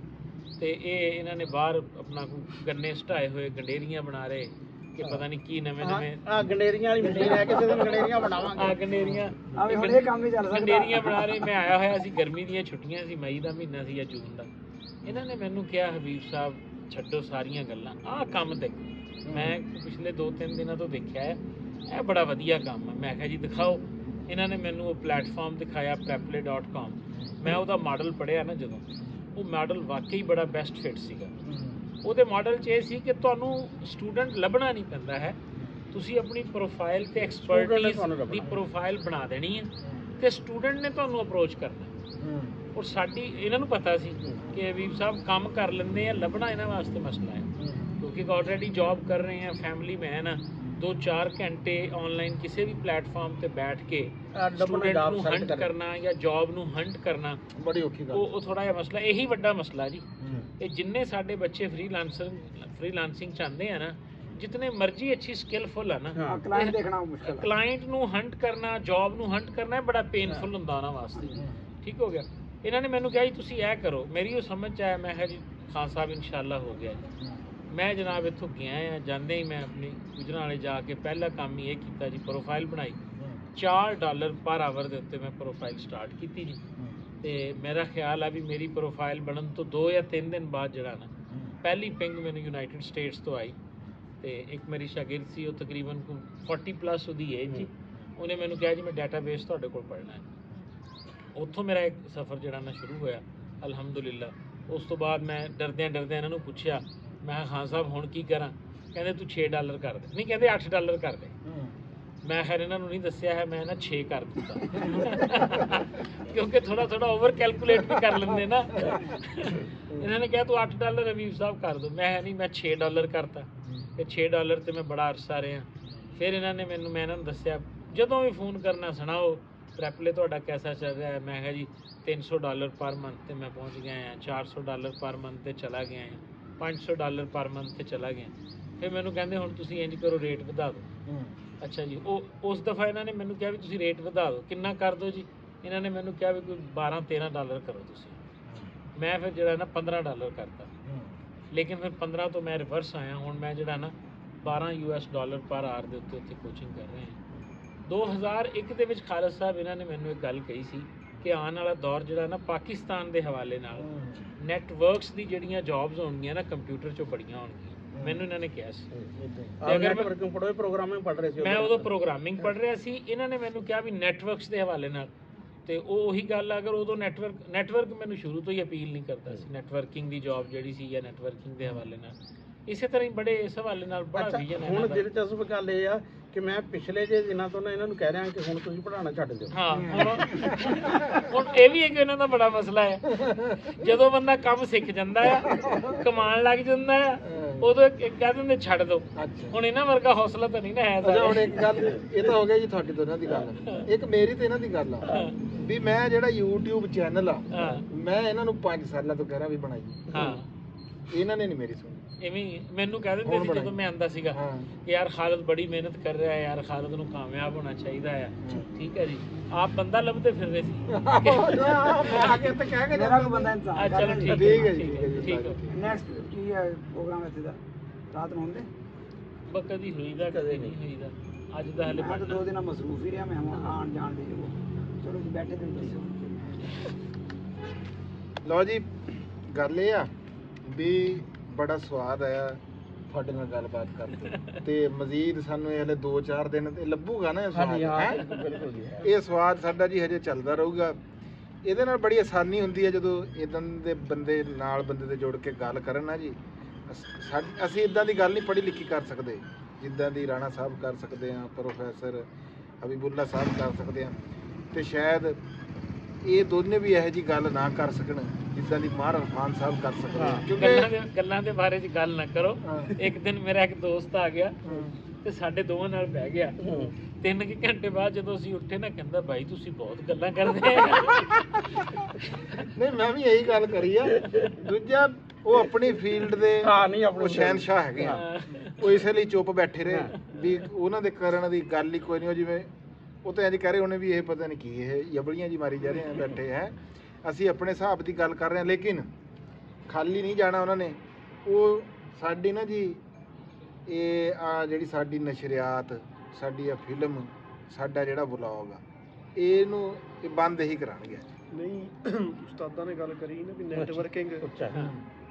ਤੇ ਇਹਨਾਂ ਨੇ ਬਾਹਰ ਆਪਣਾ ਗੰਨੇ ਸਟਾਏ ਹੋਏ, ਗੰਡੇਰੀਆਂ ਬਣਾ ਰਹੇ ਕਿ ਪਤਾ ਨਹੀਂ ਕੀ ਨਵੇਂ ਆ ਗੰਡੇਰੀਆਂ ਵਾਲੀ ਮਸ਼ੀਨ ਹੈ, ਕਿਸੇ ਦਿਨ ਗੰਡੇਰੀਆਂ ਬਣਾਵਾਂਗੇ। ਆ ਗੰਡੇਰੀਆਂ ਹੁਣ ਇਹ ਕੰਮ ਵੀ ਚੱਲ ਸਕਦਾ। ਗੰਡੇਰੀਆਂ ਬਣਾ ਰਹੇ। ਮੈਂ ਆਇਆ ਹੋਇਆ ਸੀ, ਗਰਮੀ ਦੀਆਂ ਛੁੱਟੀਆਂ ਸੀ, ਮਈ ਦਾ ਮਹੀਨਾ ਸੀ ਜਾਂ ਜੂਨ ਦਾ। ਇਹਨਾਂ ਨੇ ਮੈਨੂੰ ਕਿਹਾ ਹਬੀਬ ਸਾਹਿਬ ਛੱਡੋ ਸਾਰੀਆਂ ਗੱਲਾਂ, ਆਹ ਕੰਮ ਦੇਖੋ। ਮੈਂ ਪਿਛਲੇ 2-3 ਦਿਨਾਂ ਤੋਂ ਦੇਖਿਆ ਹੈ, ਇਹ ਬੜਾ ਵਧੀਆ ਕੰਮ ਹੈ। ਮੈਂ ਕਿਹਾ ਜੀ ਦਿਖਾਓ। ਇਹਨਾਂ ਨੇ ਮੈਨੂੰ ਉਹ ਪਲੇਟਫਾਰਮ ਦਿਖਾਇਆ prepplay.com। ਮੈਂ ਉਹਦਾ ਮਾਡਲ ਪੜ੍ਹਿਆ ਨਾ ਜਦੋਂ, ਉਹ ਮਾਡਲ ਵਾਕਈ ਬੜਾ ਬੈਸਟ ਫਿਟ ਸੀਗਾ। ਉਹਦੇ ਮਾਡਲ 'ਚ ਇਹ ਸੀ ਕਿ ਤੁਹਾਨੂੰ ਸਟੂਡੈਂਟ ਲੱਭਣਾ ਨਹੀਂ ਪੈਂਦਾ ਹੈ, ਤੁਸੀਂ ਆਪਣੀ ਪ੍ਰੋਫਾਈਲ ਤੇ ਐਕਸਪਰਟਿਜ਼ ਦੀ ਪ੍ਰੋਫਾਈਲ ਬਣਾ ਦੇਣੀ ਹੈ ਤੇ ਸਟੂਡੈਂਟ ਨੇ ਤੁਹਾਨੂੰ ਅਪਰੋਚ ਕਰਨਾ। ਔਰ ਸਾਡੀ ਇਹਨਾਂ ਨੂੰ ਪਤਾ ਸੀ ਕਿ ਹਬੀਬ ਸਾਹਿਬ ਕੰਮ ਕਰ ਲੈਂਦੇ ਆ, ਲੱਭਣਾ ਇਹਨਾਂ ਵਾਸਤੇ ਮਸਲਾ ਹੈ, ਕਿਉਂਕਿ ਆਲਰੇਡੀ ਜੌਬ ਕਰ ਰਹੇ ਆ, ਫੈਮਿਲੀ ਮੈਨ ਆ। 2-4 ਘੰਟੇ ਆਨਲਾਈਨ ਕਿਸੇ ਵੀ ਪਲੇਟਫਾਰਮ ਤੇ ਬੈਠ ਕੇ ਸਟੂਡੈਂਟ ਨੂੰ ਹੰਟ ਕਰਨਾ ਜਾਂ ਜੌਬ ਨੂੰ ਹੰਟ ਕਰਨਾ ਬੜੀ ਔਖੀ ਗੱਲ, ਉਹ ਥੋੜਾ ਜਿਹਾ ਮਸਲਾ, ਇਹੀ ਵੱਡਾ ਮਸਲਾ ਜੀ। ਇਹ ਜਿੰਨੇ ਸਾਡੇ ਬੱਚੇ ਫ੍ਰੀਲਾਂਸਿੰਗ ਚਾਹੁੰਦੇ ਆ ਨਾ, ਜਿਤਨੇ ਮਰਜ਼ੀ ਅੱਛੀ ਸਕਿੱਲਫੁਲ ਆ ਨਾ, ਕਲਾਇੰਟ ਦੇਖਣਾ ਮੁਸ਼ਕਲ ਹੈ। ਕਲਾਇੰਟ ਨੂੰ ਹੰਟ ਕਰਨਾ, ਜੌਬ ਨੂੰ ਹੰਟ ਕਰਨਾ ਬੜਾ ਪੇਨਫੁਲ ਹੁੰਦਾ ਉਹਨਾਂ ਵਾਸਤੇ। ਠੀਕ ਹੋ ਗਿਆ। ਇਹਨਾਂ ਨੇ ਮੈਨੂੰ ਕਿਹਾ ਜੀ ਤੁਸੀਂ ਇਹ ਕਰੋ, ਮੇਰੀ ਉਹ ਸਮਝ 'ਚ ਆਇਆ। ਮੈਂ ਕਿਹਾ ਜੀ ਖਾਨ ਸਾਹਿਬ ਇਨਸ਼ਾਅੱਲਾ ਹੋ ਗਿਆ ਜੀ। ਮੈਂ ਜਨਾਬ ਇੱਥੋਂ ਗਿਆ ਆ, ਜਾਂਦੇ ਹੀ ਮੈਂ ਆਪਣੀ ਗੁਜਰਾਂ ਵਾਲੇ ਜਾ ਕੇ ਪਹਿਲਾ ਕੰਮ ਹੀ ਇਹ ਕੀਤਾ ਜੀ, ਪ੍ਰੋਫਾਈਲ ਬਣਾਈ। $4 ਪਰ ਆਵਰ ਦੇ ਉੱਤੇ ਮੈਂ ਪ੍ਰੋਫਾਈਲ ਸਟਾਰਟ ਕੀਤੀ ਜੀ। ਤੇ ਮੇਰਾ ਖਿਆਲ ਆ ਵੀ ਮੇਰੀ ਪ੍ਰੋਫਾਈਲ ਬਣਨ ਤੋਂ 2 ਜਾਂ 3 ਦਿਨ ਬਾਅਦ ਜਿਹੜਾ ਨਾ ਪਹਿਲੀ ਪਿੰਗ ਮੈਨੂੰ ਯੂਨਾਈਟਿਡ ਸਟੇਟਸ ਤੋਂ ਆਈ। ਤੇ ਇੱਕ ਮੇਰੀ ਸ਼ਾਗਿਰਦ ਸੀ, ਉਹ ਤਕਰੀਬਨ 40+ ਉਹਦੀ ਏਜ ਜੀ। ਉਹਨੇ ਮੈਨੂੰ ਕਿਹਾ ਜੀ ਮੈਂ ਡਾਟਾਬੇਸ ਤੁਹਾਡੇ ਕੋਲ ਪੜ੍ਹਨਾ ਹੈ। ਉੱਥੋਂ ਮੇਰਾ ਇੱਕ ਸਫ਼ਰ ਜਿਹੜਾ ਨਾ ਸ਼ੁਰੂ ਹੋਇਆ ਅਲਹਮਦੁਲਿਲਾ। ਉਸ ਤੋਂ ਬਾਅਦ ਮੈਂ ਡਰਦਿਆਂ ਇਹਨਾਂ ਨੂੰ ਪੁੱਛਿਆ, ਮੈਂ ਕਿਹਾ ਖਾਨ ਸਾਹਿਬ ਹੁਣ ਕੀ ਕਰਾਂ? ਕਹਿੰਦੇ ਤੂੰ $6 ਕਰ ਦੇ, ਨਹੀਂ ਕਹਿੰਦੇ $8 ਕਰ ਦੇ। ਮੈਂ ਖੈਰ ਇਹਨਾਂ ਨੂੰ ਨਹੀਂ ਦੱਸਿਆ ਹੈ, ਮੈਂ ਨਾ 6 ਕਰ ਦਿੱਤਾ ਕਿਉਂਕਿ ਥੋੜਾ ਓਵਰ ਕੈਲਕੂਲੇਟ ਵੀ ਕਰ ਲੈਂਦੇ ਨਾ। ਇਹਨਾਂ ਨੇ ਕਿਹਾ ਤੂੰ $8 ਹਬੀਬ ਸਾਹਿਬ ਕਰ ਦੋ। ਮੈਂ ਨਹੀਂ, ਮੈਂ $6 ਕਰਤਾ ਤੇ $6 ਤੇ ਮੈਂ ਬੜਾ ਅਰਸਾ ਰਿਹਾ। ਫਿਰ ਇਹਨਾਂ ਨੇ ਮੈਂ ਇਹਨਾਂ ਨੂੰ ਦੱਸਿਆ, ਜਦੋਂ ਵੀ ਫੋਨ ਕਰਨਾ ਸੁਣਾਓ ਪ੍ਰੈਪਲੇ ਤੁਹਾਡਾ ਕੈਸਾ ਚੱਲ ਰਿਹਾ ਹੈ। ਮੈਂ ਕਿਹਾ ਜੀ $300 ਪਰ ਮੰਥ ਤੇ ਮੈਂ ਪਹੁੰਚ ਗਿਆ ਹਾਂ, $400 ਪਰ ਮੰਥ ਤੇ ਚਲਾ ਗਿਆ ਹਾਂ, $500 ਪਰ ਮੰਥ ਤੇ ਚਲਾ ਗਿਆ। ਫਿਰ ਮੈਨੂੰ ਕਹਿੰਦੇ ਹੁਣ ਤੁਸੀਂ ਇੰਜ ਕਰੋ, ਰੇਟ ਵਧਾ ਦਿਓ। ਅੱਛਾ ਜੀ। ਉਸ ਦਫਾ ਇਹਨਾਂ ਨੇ ਮੈਨੂੰ ਕਿਹਾ ਵੀ ਤੁਸੀਂ ਰੇਟ ਵਧਾ ਦਿਓ। ਕਿੰਨਾ ਕਰ ਦਿਓ ਜੀ? ਇਹਨਾਂ ਨੇ ਮੈਨੂੰ ਕਿਹਾ ਵੀ ਕੋਈ $12-13 ਕਰੋ ਤੁਸੀਂ। ਮੈਂ ਫਿਰ ਜਿਹੜਾ ਨਾ $15 ਕਰਤਾ। ਲੇਕਿਨ ਫਿਰ 15 ਤੋਂ ਮੈਂ ਰਿਵਰਸ ਆਇਆ। ਹੁਣ ਮੈਂ ਜਿਹੜਾ ਨਾ $12 ਪਰ ਆਰ ਦੇ ਉੱਤੇ ਕੋਚਿੰਗ ਕਰ ਰਹੇ ਹਾਂ। 2001 ਦੇ ਵਿੱਚ ਖਾਲਦ ਸਾਹਿਬ ਇਹਨਾਂ ਨੇ ਮੈਨੂੰ ਇੱਕ ਗੱਲ ਕਹੀ ਸੀ ਕਿ ਆਉਣ ਵਾਲਾ ਦੌਰ ਜਿਹੜਾ ਨਾ ਪਾਕਿਸਤਾਨ ਦੇ ਹਵਾਲੇ ਨਾਲ ਨੈਟਵਰਕਸ ਦੀ ਜਿਹੜੀਆਂ ਜੌਬਸ ਹੋਣਗੀਆਂ ਨਾ ਕੰਪਿਊਟਰ 'ਚੋਂ ਬੜੀਆਂ ਹੋਣਗੀਆਂ। ਮੈਨੂੰ ਇਹਨਾਂ ਨੇ ਕਿਹਾ ਸੀ ਤੇ ਅਗਰ ਮੈਂ ਪ੍ਰੋਗਰਾਮਿੰਗ ਪੜ੍ਹ ਰਹੇ ਸੀ, ਮੈਂ ਉਦੋਂ ਪ੍ਰੋਗਰਾਮਿੰਗ ਪੜ੍ਹ ਰਿਹਾ ਸੀ। ਇਹਨਾਂ ਨੇ ਮੈਨੂੰ ਕਿਹਾ ਵੀ ਨੈਟਵਰਕਸ ਦੇ ਹਵਾਲੇ ਨਾਲ, ਤੇ ਉਹੀ ਗੱਲ ਅਗਰ ਉਦੋਂ ਨੈਟਵਰਕ ਮੈਨੂੰ ਸ਼ੁਰੂ ਤੋਂ ਹੀ ਅਪੀਲ ਨਹੀਂ ਕਰਦਾ ਸੀ, ਨੈਟਵਰਕਿੰਗ ਦੀ ਜੌਬ ਜਿਹੜੀ ਸੀ ਜਾਂ ਨੈਟਵਰਕਿੰਗ ਦੇ ਹਵਾਲੇ ਨਾਲ। ਇਸੇ ਤਰ੍ਹਾਂ ਹੀ ਬੜੇ ਇਸ ਹਵਾਲੇ ਨਾਲ ਬੜਾ ਵਿਜ਼ਨ ਹੈ। ਹੁਣ ਦਿਲਚਸਪ ਗੱਲ ਇਹ ਆ ਕਿ ਮੈਂ ਪਿਛਲੇ ਜੇ ਦਿਨਾਂ ਤੋਂ ਨਾ ਇਹਨਾਂ ਨੂੰ ਕਹਿ ਰਿਹਾ ਕਿ ਹੁਣ ਤੁਸੀਂ ਪੜ੍ਹਾਉਣਾ ਛੱਡ ਦਿਓ। ਹਾਂ ਹੁਣ ਇਹ ਵੀ ਇੱਕ ਇਹਨਾਂ ਦਾ ਬੜਾ ਮਸਲਾ ਹੈ। ਜਦੋਂ ਬੰਦਾ ਕੰਮ ਸਿੱਖ ਜਾਂਦਾ ਆ, ਕਮਾਉਣ ਲੱਗ ਜਾਂਦਾ ਆ, ਉਦੋਂ ਇੱਕ ਕਹਿ ਦਿੰਦੇ ਛੱਡ ਦਿਓ। ਹੁਣ ਇਹਨਾਂ ਵਰਗਾ ਹੌਸਲਾ ਤਾਂ ਨਹੀਂ ਨਾ ਹੈ। ਹੁਣ ਇੱਕ ਗੱਲ ਇਹ ਤਾਂ ਹੋ ਗਿਆ ਜੀ ਤੁਹਾਡੀ ਦੋਨਾਂ ਦੀ ਗੱਲ, ਇੱਕ ਮੇਰੀ ਤੇ ਇਹਨਾਂ ਦੀ ਗੱਲ ਆ ਵੀ ਮੈਂ ਜਿਹੜਾ YouTube ਚੈਨਲ ਆ, ਮੈਂ ਇਹਨਾਂ ਨੂੰ 5 ਸਾਲਾਂ ਤੋਂ ਕਹਿ ਰਿਹਾ ਵੀ ਬਣਾਈ। ਹਾਂ, ਇਹਨਾਂ ਨੇ ਨਹੀਂ ਮੇਰੀ ਸੁਣੀ। ਇਵੇਂ ਮੈਨੂੰ ਕਹਿ ਦਿੰਦੇ ਸੀ ਜਦੋਂ ਮੈਂ ਆਂਦਾ ਸੀਗਾ ਕਿ ਯਾਰ ਖਾਲਦ ਬੜੀ ਮਿਹਨਤ ਕਰ ਰਿਹਾ ਹੈ, ਯਾਰ ਖਾਲਦ ਨੂੰ ਕਾਮਯਾਬ ਹੋਣਾ ਚਾਹੀਦਾ ਹੈ। ਠੀਕ ਹੈ ਜੀ, ਆਪ ਬੰਦਾ ਲੱਭਦੇ ਫਿਰ ਰਹੇ ਸੀ। ਆਗੇ ਤਾਂ ਕਹਿ ਕੇ ਮੇਰਾ ਕੋਈ ਬੰਦਾ ਇਨਸਾਨ। ਚਲੋ ਠੀਕ ਹੈ ਜੀ, ਠੀਕ ਹੈ। ਨੈਕਸਟ ਕੀ ਹੈ ਪ੍ਰੋਗਰਾਮ ਇੱਥੇ ਦਾ? ਰਾਤ ਨੂੰ ਹੁੰਦੇ ਬਸ ਕਦੀ ਹੋਈਦਾ ਕਦੇ ਨਹੀਂ ਹੋਈਦਾ। ਅੱਜ ਦਾ ਹਲੇ ਮੈਂ ਤਾਂ 2 ਦਿਨ ਮਸਰੂਫ ਹੀ ਰਿਹਾ, ਮੈਂ ਆਣ ਜਾਣ ਦੀ ਜੋ। ਚਲੋ ਜੀ ਬੈਠੇ ਤੇ ਦੱਸੋ। ਲਓ ਜੀ, ਗੱਲ ਇਹ ਆ ਵੀ ਬੜਾ ਸਵਾਦ ਆਇਆ ਤੁਹਾਡੇ ਨਾਲ ਗੱਲਬਾਤ ਕਰਦੇ ਤੇ ਮਜ਼ੀਦ ਸਾਨੂੰ ਇਹ ਹਲੇ 2-4 ਦਿਨ ਤੇ ਲੱਭੂਗਾ ਨਾ ਇਹ ਸਵਾਦ, ਹਾਂਜੀ ਹਾਂ ਹੈਂ? ਬਿਲਕੁਲ ਜੀ ਇਹ ਸਵਾਦ ਸਾਡਾ ਜੀ ਹਜੇ ਚੱਲਦਾ ਰਹੂਗਾ। ਇਹਦੇ ਨਾਲ ਬੜੀ ਆਸਾਨੀ ਹੁੰਦੀ ਹੈ ਜਦੋਂ ਇਦਾਂ ਦੇ ਬੰਦੇ ਨਾਲ ਬੰਦੇ ਦੇ ਜੁੜ ਕੇ ਗੱਲ ਕਰਨ ਨਾ ਜੀ। ਅਸੀਂ ਇਦਾਂ ਦੀ ਗੱਲ ਨਹੀਂ ਪੜ੍ਹੀ ਲਿਖੀ ਕਰ ਸਕਦੇ ਜਿੱਦਾਂ ਦੀ ਰਾਣਾ ਸਾਹਿਬ ਕਰ ਸਕਦੇ ਆ, ਪ੍ਰੋਫੈਸਰ ਹਬੀਬੁੱਲਾ ਸਾਹਿਬ ਕਰ ਸਕਦੇ ਆ, ਤੇ ਸ਼ਾਇਦ ਇਹ ਦੋਨੇ ਵੀ ਇਹੋ ਜੀ ਗੱਲ ਨਾ ਕਰ ਸਕਣ ਜਿੱਦਾਂ ਦੀ ਮਾਹਰ ਇਰਫਾਨ ਸਾਹਿਬ ਕਰ ਸਕਦੇ ਆ। ਗੱਲਾਂ ਦੇ ਬਾਰੇ 'ਚ ਗੱਲ ਨਾ ਕਰੋ। ਹਾਂ। ਇੱਕ ਦਿਨ ਮੇਰਾ ਇੱਕ ਦੋਸਤ ਆ ਗਿਆ ਤੇ ਸਾਡੇ ਦੋਵਾਂ ਨਾਲ ਬਹਿ ਗਿਆ। 3 ਘੰਟੇ ਬਾਅਦ ਜਦੋਂ ਅਸੀਂ ਉੱਠੇ ਨਾ, ਕਹਿੰਦਾ ਬਾਈ ਤੁਸੀਂ ਬਹੁਤ ਗੱਲਾਂ ਕਰਦੇ ਆ। ਨਹੀਂ ਮੈਂ ਵੀ ਇਹੀ ਗੱਲ ਕਰੀ ਆ। ਦੂਜਾ ਉਹ ਆਪਣੀ ਫੀਲਡ ਦੇ ਹਾਂ ਨਹੀਂ ਆਪਣੇ ਉਹ ਸ਼ਹਿਨਸ਼ਾਹ ਹੈਗੇ ਆ, ਉਹ ਇਸੇ ਲਈ ਚੁੱਪ ਬੈਠੇ ਰਹੇ ਵੀ ਉਹਨਾਂ ਦੇ ਕਰਨ ਦੀ ਗੱਲ ਹੀ ਕੋਈ ਨਹੀਂ। ਉਹ ਜਿਵੇਂ ਉਹ ਤਾਂ ਇੰਝ ਕਹਿ ਰਹੇ ਉਹਨੇ ਵੀ ਇਹ ਪਤਾ ਨਹੀਂ ਕੀ ਇਹ ਯਬਲੀਆਂ ਜੀ ਮਾਰੀ ਜਾ ਰਹੇ ਆ ਬੈਠੇ ਹੈ। ਅਸੀਂ ਆਪਣੇ ਹਿਸਾਬ ਦੀ ਗੱਲ ਕਰ ਰਹੇ ਹਾਂ, ਲੇਕਿਨ ਖਾਲੀ ਨਹੀਂ ਜਾਣਾ ਉਹਨਾਂ ਨੇ। ਉਹ ਸਾਡੀ ਨਾ ਜੀ ਇਹ ਆ ਜਿਹੜੀ ਸਾਡੀ ਨਸ਼ਰਿਆਤ, ਸਾਡੀ ਆ ਫਿਲਮ, ਸਾਡਾ ਜਿਹੜਾ ਵਲੌਗ ਆ, ਇਹਨੂੰ ਇਹ ਬੰਦ ਹੀ ਕਰਾਉਣਗੇ। ਨਹੀਂ ਉਸਤਾਦਾਂ ਨੇ ਗੱਲ ਕਰੀ ਨਾ ਵੀ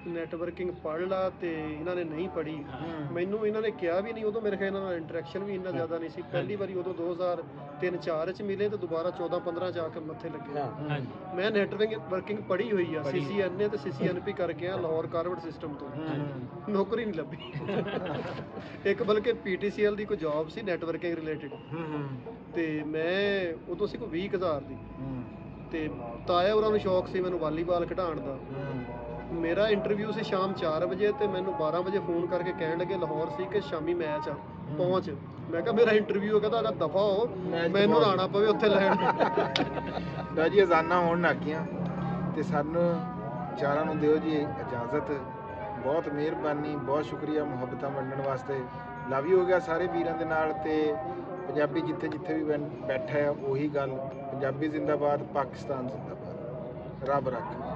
ਨੈਟਵਰਕਿੰਗ ਪੜ੍ਹ ਲਾ ਤੇ ਇਹਨਾਂ ਨੇ ਨਹੀਂ ਪੜ੍ਹੀ। ਮੈਨੂੰ ਇਹਨਾਂ ਨੇ ਕਿਹਾ ਵੀ ਨਹੀਂ, ਉਦੋਂ ਮੇਰੇ ਖਿਆਲ ਇਹਨਾਂ ਨਾਲ ਇੰਟਰੈਕਸ਼ਨ ਵੀ ਇੰਨਾ ਜ਼ਿਆਦਾ ਨਹੀਂ ਸੀ। ਪਹਿਲੀ ਵਾਰੀ ਉਦੋਂ 2003-04 ਚ ਮਿਲੇ ਤੇ ਦੁਬਾਰਾ 14-15 ਚ ਆ ਕੇ ਮੱਥੇ ਲੱਗੇ। ਮੈਂ ਨੈਟਵਰਕਿੰਗ ਪੜ੍ਹੀ ਹੋਈ ਆ, CCNA ਤੇ CCNP ਕਰਕੇ ਆ ਲਾਹੌਰ ਕਾਰਵਰਡ ਸਿਸਟਮ ਤੋਂ। ਨੌਕਰੀ ਨਹੀਂ ਲੱਭੀ। ਇੱਕ ਬਲਕਿ PTCL ਦੀ ਕੋਈ ਜੌਬ ਸੀ ਨੈਟਵਰਕਿੰਗ ਰਿਲੇਟਡ, ਤੇ ਮੈਂ ਉਦੋਂ ਸੀ ਕੋਈ 20,000 ਦੀ। ਤੇ ਤਾਇਆ ਉਹਨਾਂ ਨੂੰ ਸ਼ੌਕ ਸੀ ਮੈਨੂੰ ਵਾਲੀਬਾਲ ਖਿਡਾਉਣ ਦਾ। ਮੇਰਾ ਇੰਟਰਵਿਊ ਸੀ ਸ਼ਾਮ 4 ਵਜੇ ਤੇ ਮੈਨੂੰ 12 ਵਜੇ ਫੋਨ ਕਰਕੇ ਕਹਿਣ ਲੱਗੇ ਲਾਹੌਰ ਸੀ ਕਿ ਸ਼ਾਮੀ ਮੈਚ ਆ, ਪਹੁੰਚ। ਮੈਂ ਕਿਹਾ ਮੇਰਾ ਇੰਟਰਵਿਊ, ਕਹਿੰਦਾ ਅਗਰ ਦਫਾ ਹੋ ਮੈਨੂੰ ਆਉਣਾ ਪਵੇ ਉੱਥੇ ਲੈਣ। ਜੀ ਅਜ਼ਾਨਾਂ ਹੋਣ ਲੱਗੀਆਂ ਤੇ ਸਾਨੂੰ ਚਾਰਾਂ ਨੂੰ ਦਿਓ ਜੀ ਇਜਾਜ਼ਤ। ਬਹੁਤ ਮਿਹਰਬਾਨੀ, ਬਹੁਤ ਸ਼ੁਕਰੀਆ ਮੁਹੱਬਤਾਂ ਵੰਡਣ ਵਾਸਤੇ। ਲਵ ਯੂ ਹੋ ਗਿਆ ਸਾਰੇ ਵੀਰਾਂ ਦੇ ਨਾਲ। ਤੇ ਪੰਜਾਬੀ ਜਿੱਥੇ ਜਿੱਥੇ ਵੀ ਬੈਠਾ ਹੈ ਉਹੀ ਗੱਲ, ਪੰਜਾਬੀ ਜ਼ਿੰਦਾਬਾਦ, ਪਾਕਿਸਤਾਨ ਜ਼ਿੰਦਾਬਾਦ, ਰੱਬ ਰੱਖੇ।